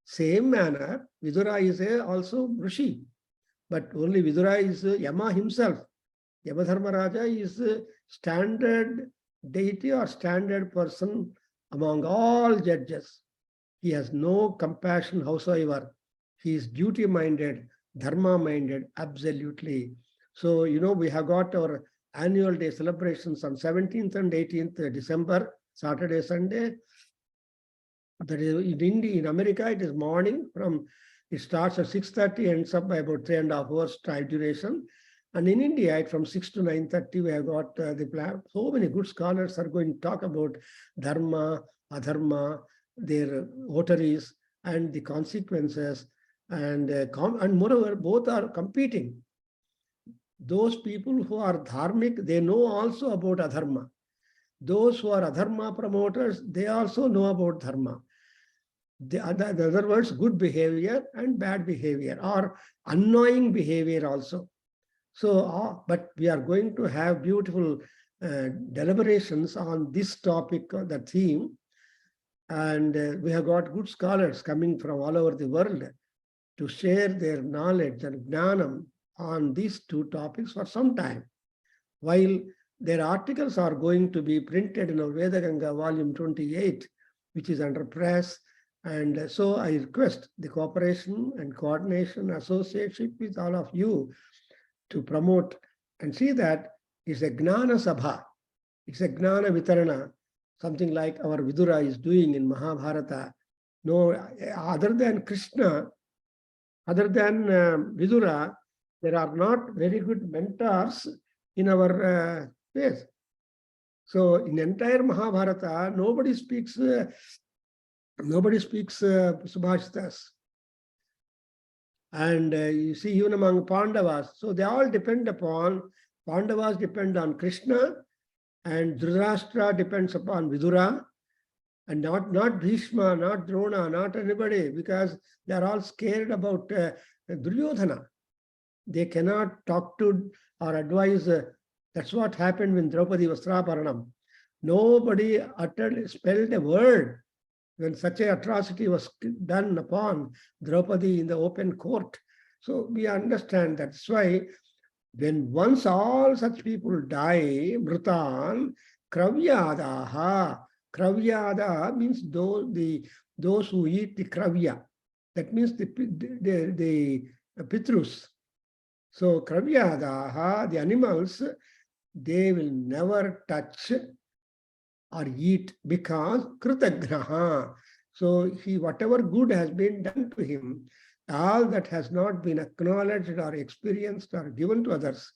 Speaker 1: Same manner, Vidura is also rishi, but only Vidura is Yama himself. Yamadharmaraja is a standard deity or standard person among all judges. He has no compassion howsoever. He is duty-minded, dharma-minded, absolutely. So, we have got our annual day celebrations on 17th and 18th December, Saturday, Sunday. That is in India, in America, it is morning it starts at 6:30, ends up by about 3.5 hours time duration. And in India, from 6 to 9:30, we have got the plan. So many good scholars are going to talk about dharma, adharma, their votaries, and the consequences. And moreover, both are competing. Those people who are dharmic, they know also about adharma. Those who are adharma promoters, they also know about dharma. In other words, good behavior and bad behavior, or annoying behavior also. So, but we are going to have beautiful deliberations on this topic, the theme. And we have got good scholars coming from all over the world to share their knowledge and jnanam on these two topics for some time. While their articles are going to be printed in our Veda Ganga volume 28, which is under press. And so I request the cooperation and coordination, association with all of you to promote and see that it's a Gnana Sabha, it's a Gnana Vitarana, something like our Vidura is doing in Mahabharata. No, other than Krishna, other than Vidura, there are not very good mentors in our space. So in entire Mahabharata, nobody speaks Subhashitas. And you see, even among Pandavas, so they all depend upon, Pandavas depend on Krishna, and Dhritarashtra depends upon Vidura, and not Bhishma, not Drona, not anybody, because they are all scared about Duryodhana. They cannot talk to or advise. That's what happened when Draupadi Vastraparanam. Nobody spelled a word when such an atrocity was done upon Draupadi in the open court. So we understand that's why when once all such people die, mrutan, kravyadaha. Kravyada means those who eat the kravya. That means the pitrus. So kravyadaha, the animals, they will never touch or eat because kritagraha. So whatever good has been done to him, all that has not been acknowledged or experienced or given to others,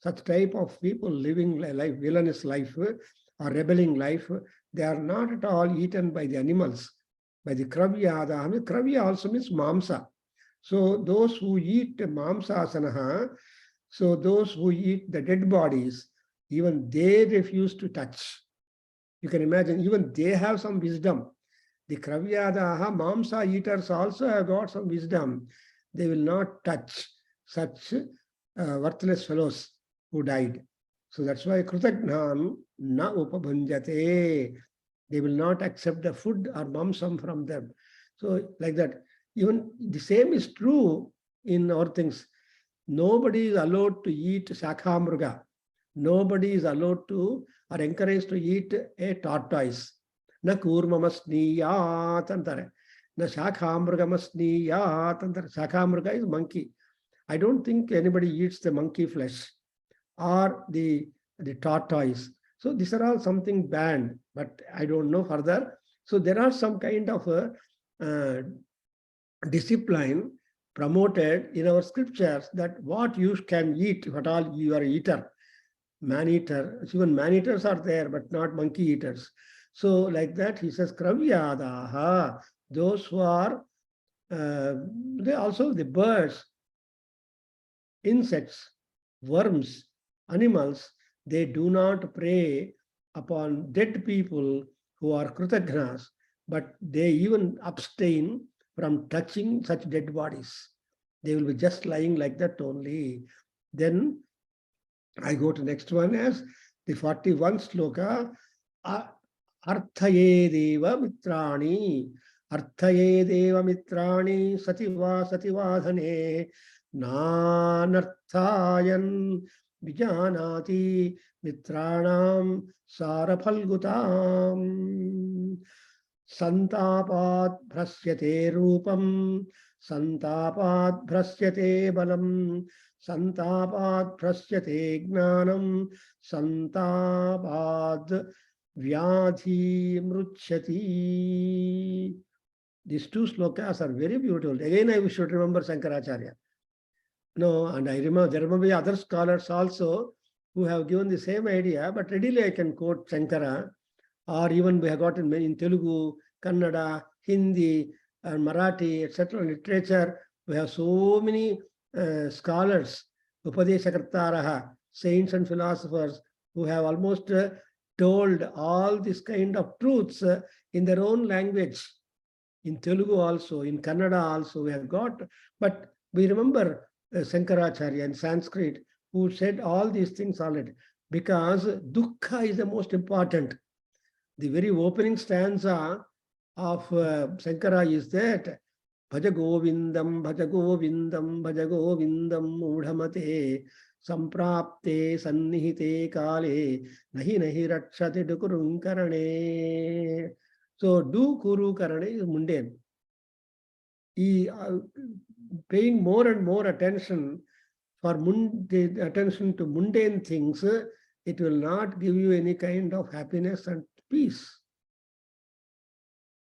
Speaker 1: such type of people living life, villainous life or rebelling life, they are not at all eaten by the animals, by the kravya. Kravya also means mamsa. So those who eat mamsasanaha, so those who eat the dead bodies, even they refuse to touch. You can imagine, even they have some wisdom. The Kravyadaha, Mamsa eaters also have got some wisdom. They will not touch such worthless fellows who died. So that's why Krutagnan na upabhanjate. They will not accept the food or mamsam from them. So like that. Even the same is true in our things. Nobody is allowed to eat shakhamruga. Nobody is allowed to or encouraged to eat a tortoise. Na kurmamasniyat antare. Na shakhamrugamasniyat antare. Shakhamruga is monkey. I don't think anybody eats the monkey flesh or the tortoise. So these are all something banned, but I don't know further. So there are some kind of a discipline promoted in our scriptures that what you can eat, if at all you are an eater, man-eater. Even man-eaters are there, but not monkey eaters. So like that, he says, Kravyadaha, those who are, they also the birds, insects, worms, animals, they do not prey upon dead people who are krutagnas, but they even abstain from touching such dead bodies. They will be just lying like that only. Then I go to next one as the 41 sloka, Arthaye Deva Mitrani, Arthaye Deva Mitrani, Sativadhane, Nanarthayan Vijanati Mitranam Saraphalgutam Santapat Bhrasyate Rupam Santapat Bhrasyate Balam Santapat Bhrasyate Gnanam Santapat Vyadhi Mruchyati. These two slokas are very beautiful. Again, I should remember Shankaracharya. No, and I remember there may be other scholars also who have given the same idea, but readily I can quote Shankara, or even we have got in Telugu, Kannada, Hindi, and Marathi, etc. literature. We have so many scholars, Upadeshakartaraha, saints and philosophers, who have almost told all this kind of truths in their own language. In Telugu also, in Kannada also, we have got, but we remember Shankaracharya in Sanskrit, who said all these things already, because dukkha is the most important. The very opening stanza of Shankara is that Bhaja Govindam, Bhaja Govindam, Bhaja Govindam Mudhamate Samprapte Sannihite Kale Nahi Nahi Rakshate Dukurun Karane. So do Kuru Karane is mundane. Paying more and more attention attention to mundane things, it will not give you any kind of happiness and peace.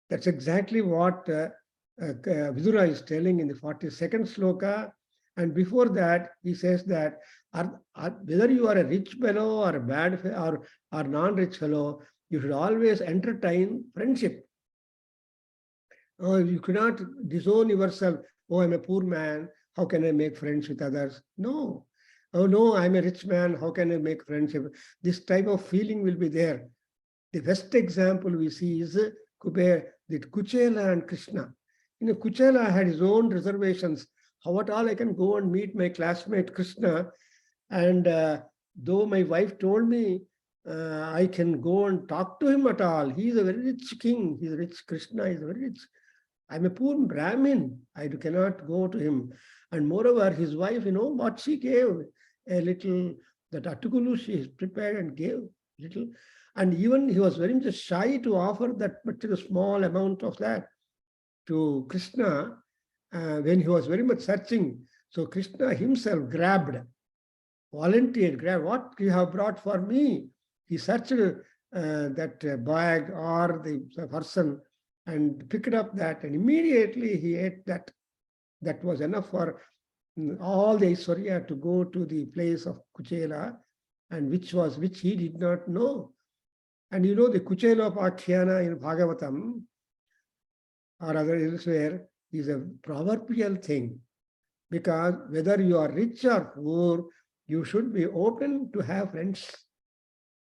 Speaker 1: That's exactly what Vidura is telling in the 42nd sloka. And before that, he says that whether you are a rich fellow or a bad or non-rich fellow, you should always entertain friendship. You cannot disown yourself. Oh, I'm a poor man. How can I make friends with others? No. Oh, no, I'm a rich man. How can I make friendship? This type of feeling will be there. The best example we see is Kuchela and Krishna. Kuchela had his own reservations. How at all I can go and meet my classmate Krishna? And though my wife told me I can go and talk to him at all. He is a very rich king. He is rich. Krishna is very rich. I'm a poor Brahmin. I cannot go to him. And moreover, his wife, what she gave, a little, that atukulu she prepared and gave little. And even he was very much shy to offer that particular small amount of that to Krishna when he was very much searching. So Krishna himself volunteered, what you have brought for me. He searched that bag or the person and picked up that, and immediately he ate that. That was enough for all the Aishwarya to go to the place of Kuchela, and which he did not know. And the Kuchela of Adhyayana in Bhagavatam or other elsewhere is a proverbial thing, because whether you are rich or poor, you should be open to have friends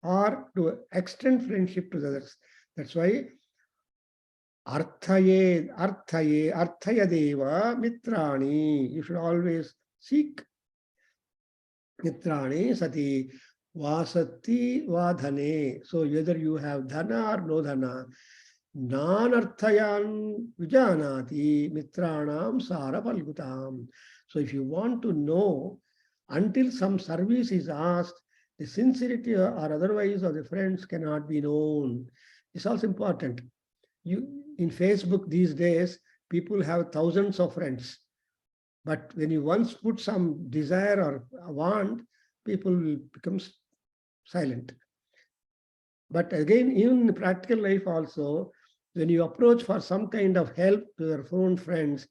Speaker 1: or to extend friendship to others. That's why arthayadeva mitrani. You should always seek mitrani sati vasati vadhane. So whether you have dhana or no dhana, nanarthayan vijanati mitranam sara palgutam. So if you want to know, until some service is asked, the sincerity or otherwise of the friends cannot be known. It's also important. In Facebook these days, people have thousands of friends. But when you once put some desire or want, people will become silent. But again, even in practical life also, when you approach for some kind of help to your own friends,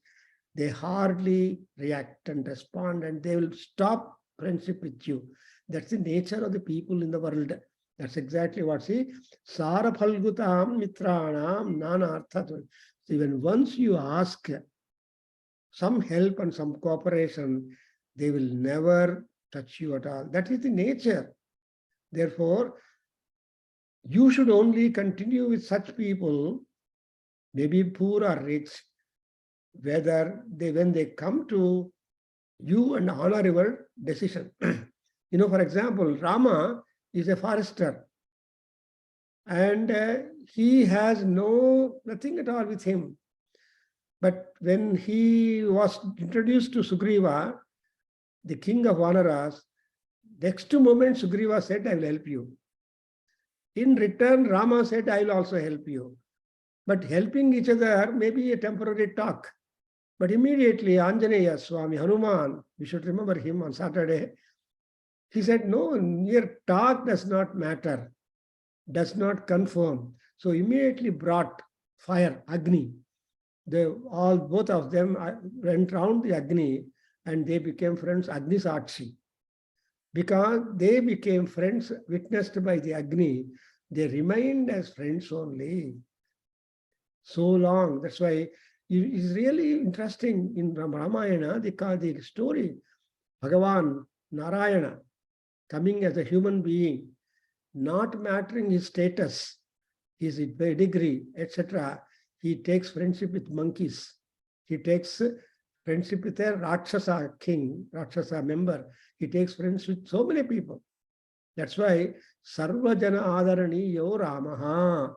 Speaker 1: they hardly react and respond, and they will stop friendship with you. That's the nature of the people in the world. That's exactly what, see, Sara Phalgutam Mitranam Nanartha. So even once you ask some help and some cooperation, they will never touch you at all. That is the nature. Therefore, you should only continue with such people, maybe poor or rich, whether when they come to you and honor your decision. For example, Rama is a forester, and he has nothing at all with him. But when he was introduced to Sugriva, the king of Vanaras, next moment Sugriva said, I will help you. In return, Rama said, I will also help you. But helping each other may be a temporary talk. But immediately, Anjaneya Swami, Hanuman, we should remember him on Saturday, he said, no, mere talk does not matter, does not confirm. So immediately brought fire, Agni. Both of them went round the Agni and they became friends, Agni Sakshi. Because they became friends witnessed by the Agni, they remained as friends only so long. That's why it is really interesting in Ramayana, the story, Bhagavan, Narayana, coming as a human being, not mattering his status, his pedigree, etc. He takes friendship with monkeys. He takes friendship with a Rakshasa king, Rakshasa member. He takes friends with so many people. That's why Sarva Jana Adaraniyo Ramaha.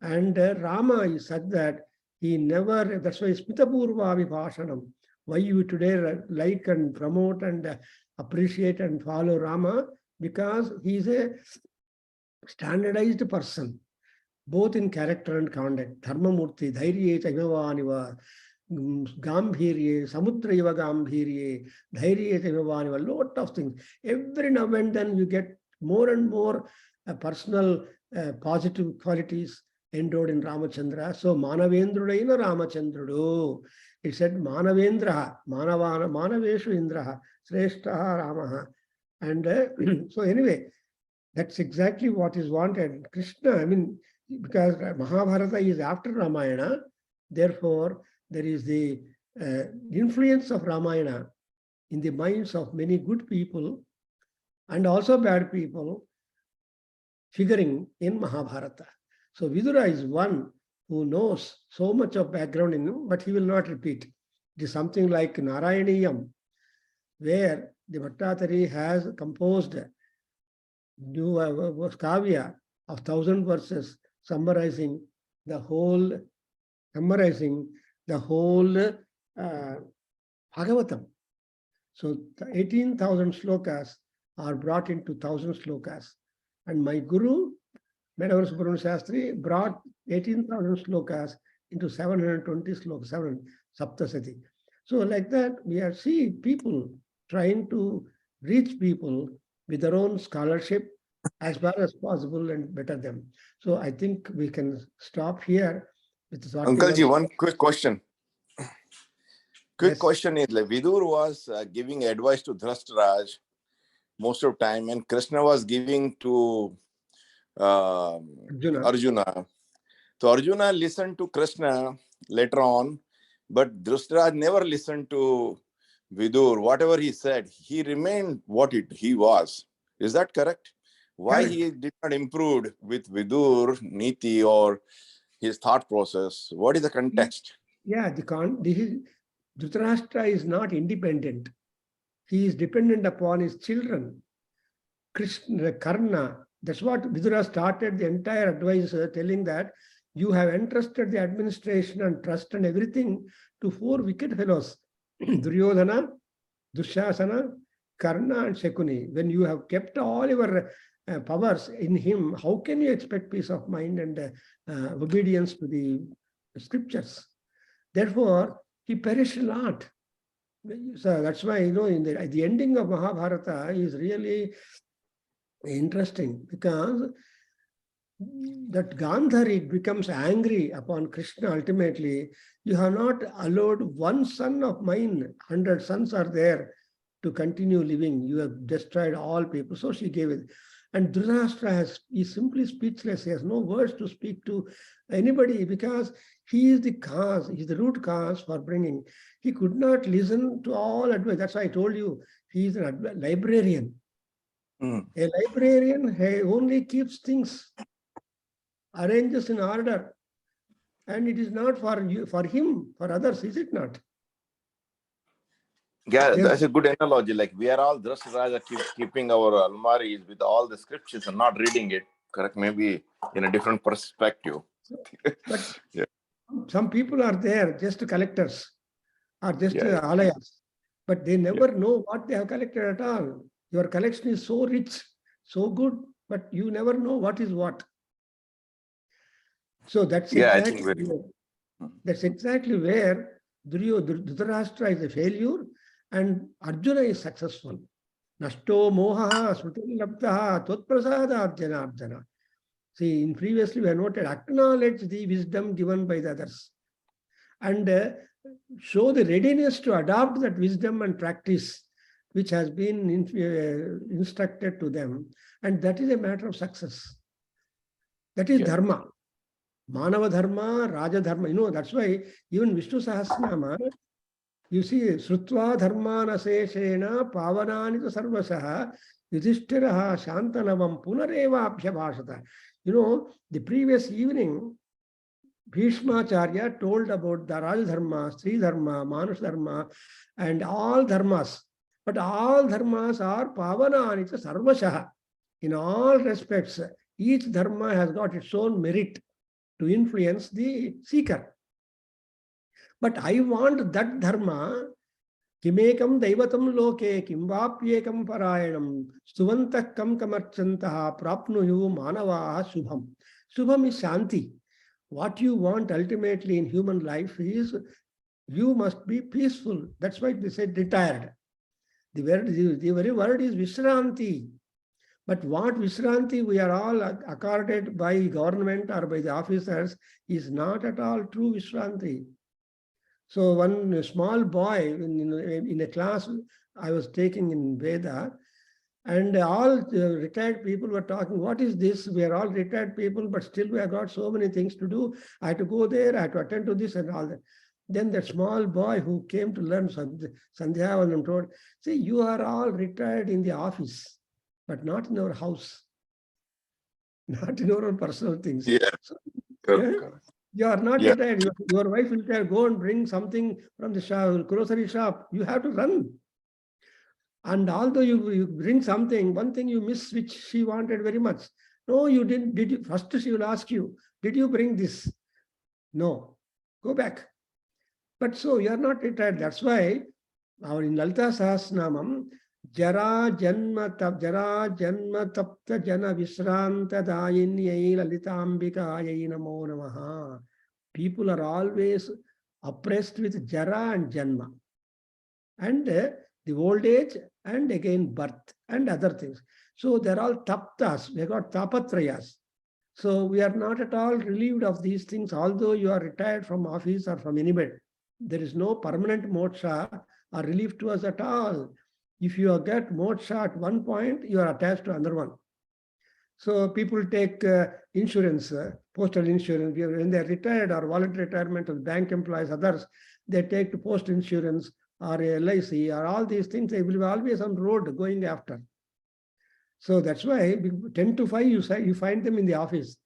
Speaker 1: And Rama is such that he never, that's why Smitapurva Vibhashanam. Why you today like and promote and appreciate and follow Rama? Because he is a standardized person, both in character and conduct. Dharmamurti, Dhairye Chaivavaniva, Gambhirye, Samudraiva Gambhirye, Dhairye Chaivavaniva, lot of things. Every now and then you get more and more personal positive qualities endowed in Ramachandra. So Manavendrudaina Ramachandrudu. It said Manavendra, Manaveshu Indraha, Sreshtaha Ramaha. And so anyway, that's exactly what is wanted. Krishna, because Mahabharata is after Ramayana, therefore there is the influence of Ramayana in the minds of many good people and also bad people figuring in Mahabharata. So Vidura is one who knows so much of background in him, but he will not repeat. It is something like Narayaniyam, where the Bhattatari has composed new Kavya of 1,000 verses summarizing the whole Bhagavatam. So 18,000 slokas are brought into 1,000 slokas. And my Guru, Medavar Subramanya Shastri, brought 18,000 slokas into 720 slokas, 7 Saptasati. So like that, we are seeing people trying to reach people with their own scholarship as far as possible and better them. So I think we can stop here.
Speaker 2: Uncle Ji, one quick question.
Speaker 1: Yes.
Speaker 2: Question is, like, Vidur was giving advice to Dhrashtaraj most of the time, and Krishna was giving to Arjuna. So Arjuna listened to Krishna later on, but Dhrashtaraj never listened to Vidur. Whatever he said, he remained what he was. Is that correct? Why he did not improve with Vidur Neeti or his thought process? What is the context?
Speaker 1: Yeah, Dhritarashtra is not independent. He is dependent upon his children. Krishna, Karna, that's what Vidura started the entire advice telling that you have entrusted the administration and trust and everything to 4 wicked fellows, Duryodhana, Dushasana, Karna and Shakuni. When you have kept all your powers in him, how can you expect peace of mind and obedience to the scriptures? Therefore, he perished a lot. So that's why, at the ending of Mahabharata is really interesting, because that Gandhari becomes angry upon Krishna ultimately. You have not allowed one son of mine, 100 sons are there to continue living. You have destroyed all people. So she gave it. And Dhritarashtra is simply speechless. He has no words to speak to anybody, because he is the cause, he is the root cause for bringing. He could not listen to all advice. That's why I told you, he is a librarian. A librarian only keeps things, arranges in order, and it is not for you, for him, for others, is it not?
Speaker 2: Yeah, that's a good analogy. Like we are all Dhrashtaraja keeping our almaris with all the scriptures and not reading it. Correct? Maybe in a different perspective.
Speaker 1: But
Speaker 2: yeah.
Speaker 1: Some people are there, just collectors, or just alayas, but they never know what they have collected at all. Your collection is so rich, so good, but you never know what is what. So that's exactly where Dhritarashtra is a failure and Arjuna is successful. Nashto moha smritil labdha totprasada janardana. See, in previously we have noted, acknowledge the wisdom given by the others and show the readiness to adopt that wisdom and practice which has been instructed to them. And that is a matter of success. That is dharma. Manava dharma, Raja dharma. That's why even Vishnu Sahasranama, you see, Srutva dharmana seshena pavanani sarvasaha yudhishthiraha shantanavam punareva abhyabhashata. The previous evening, Bhishmacharya told about the Raja dharma, Sri dharma, Manush dharma, and all dharmas. But all dharmas are pavanani sarvasaha. In all respects, each dharma has got its own merit to influence the seeker. But I want that dharma, kimekam daivatam loke, kimvapyekam parayanam, stuvantah kam kamarchantaha, prapnuyu manavaha subham. Subham is shanti. What you want ultimately in human life is, you must be peaceful. That's why they said retired. The very word is Vishranti. But what Vishranti we are all accorded by government or by the officers is not at all true Vishranti. So one small boy in a class I was taking in Veda, and all retired people were talking, what is this? We are all retired people, but still we have got so many things to do. I had to go there, I had to attend to this and all that. Then that small boy who came to learn Sandhyavanam told, see, you are all retired in the office, but not in our house, not in our own personal things.
Speaker 2: Yeah.
Speaker 1: So, you are not retired. Your wife will tell, go and bring something from the grocery shop. You have to run. And although you bring something, one thing you miss, which she wanted very much. No, you didn't. Did you? First she will ask you, did you bring this? No. Go back. But so you are not retired. That's why in Lalita Sahasranamam, Jara Janma Tapta Jana Vishranta Dayinyai Lalitambika Yai Namo Namaha. People are always oppressed with Jara and Janma. And the old age and again birth and other things. So they're all taptas. We got tapatrayas. So we are not at all relieved of these things, although you are retired from office or from anybody. There is no permanent moksha or relief to us at all. If you get moksha at one point, you are attached to another one. So people take insurance, postal insurance. When they're retired or voluntary retirement of bank employees, others, they take to post insurance or LIC or all these things. They will be always on road going after. So that's why 10 to 5 you find them in the office.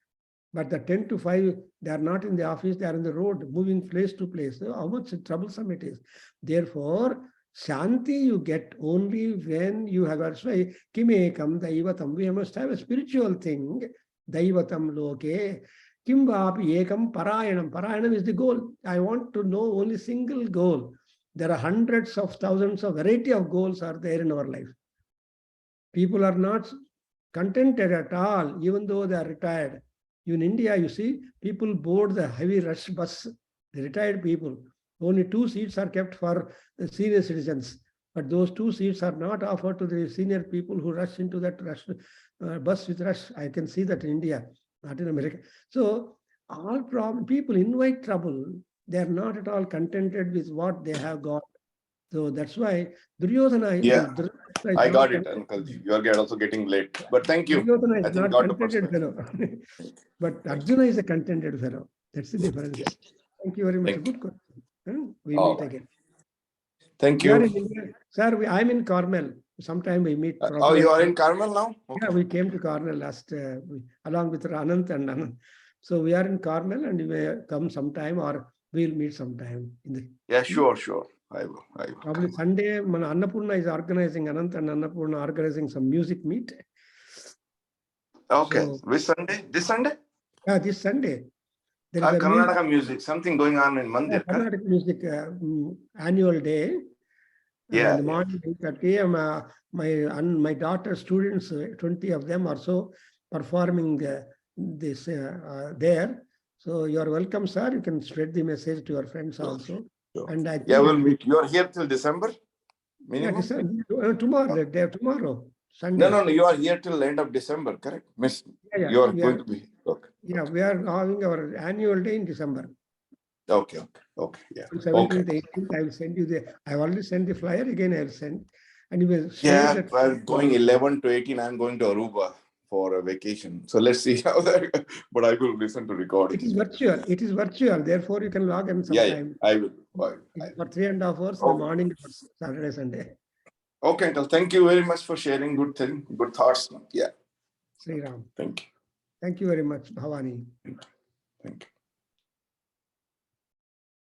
Speaker 1: But the 10 to 5, they are not in the office, they are in the road, moving place to place. So how much troublesome it is. Therefore, Shanti you get only when you have, that's why, Kimekam Daivatam, we must have a spiritual thing, Daivatam Loke, Kim Vapi Ekam Parayanam. Parayanam is the goal. I want to know only single goal. There are hundreds of thousands of variety of goals are there in our life. People are not contented at all, even though they are retired. In India, you see, people board the heavy rush bus, the retired people. Only 2 seats are kept for the senior citizens. But those 2 seats are not offered to the senior people who rush into that rush bus with rush. I can see that in India, not in America. So all people invite trouble. They are not at all contented with what they have got. So that's why Duryodhana is
Speaker 2: I
Speaker 1: not
Speaker 2: got it, Uncle. You are also getting late. But thank you.
Speaker 1: Duryodhana is
Speaker 2: I think
Speaker 1: not
Speaker 2: got the
Speaker 1: contented
Speaker 2: perspective.
Speaker 1: fellow. But Arjuna is a contented fellow. That's the difference.
Speaker 2: Yes.
Speaker 1: Thank you very much.
Speaker 2: Thank
Speaker 1: Good question. We
Speaker 2: All
Speaker 1: meet
Speaker 2: right.
Speaker 1: again.
Speaker 2: Thank
Speaker 1: We are
Speaker 2: you.
Speaker 1: in India. Sir, I'm in Carmel. Sometime we meet.
Speaker 2: Oh, you are in Carmel now? Okay.
Speaker 1: Yeah, we came to Carmel last, along with Anant and Anant. So we are in Carmel and you may come sometime or we'll meet sometime.
Speaker 2: Yeah, sure. I will.
Speaker 1: Probably Sunday, Annapurna is organizing, Anant and Annapurna organizing some music meet.
Speaker 2: Okay.
Speaker 1: So,
Speaker 2: Which Sunday? This Sunday?
Speaker 1: Yeah, this Sunday. There is a
Speaker 2: Karnataka music. Something going on in Mandir.
Speaker 1: Carnatic music annual day. In the morning, 8:30, my daughter's students, 20 of them are so performing this there. So you are welcome, sir. You can spread the message to your friends also.
Speaker 2: Sure.
Speaker 1: And I think
Speaker 2: we'll meet. You are here till December? Minimum?
Speaker 1: Tomorrow, Sunday.
Speaker 2: No. You are here till the end of December, correct? Miss, you are going to be. Okay.
Speaker 1: Yeah, we are having our annual day in December.
Speaker 2: Okay. Yeah.
Speaker 1: On 17th, 18th, I will send you I've already sent the flyer, again I will send. And you will share that.
Speaker 2: I'm going 11 to 18. I'm going to Aruba for a vacation. So let's see how that, but I will listen to recording.
Speaker 1: It is virtual. Therefore, you can log in sometime.
Speaker 2: I will.
Speaker 1: For 3.5 hours in the morning, Saturday, Sunday.
Speaker 2: Okay, Uncle. Thank you very much for sharing good thoughts. Yeah.
Speaker 1: Sri Ram.
Speaker 2: Thank you.
Speaker 1: Thank you very much, Bhavani.
Speaker 2: Thank you.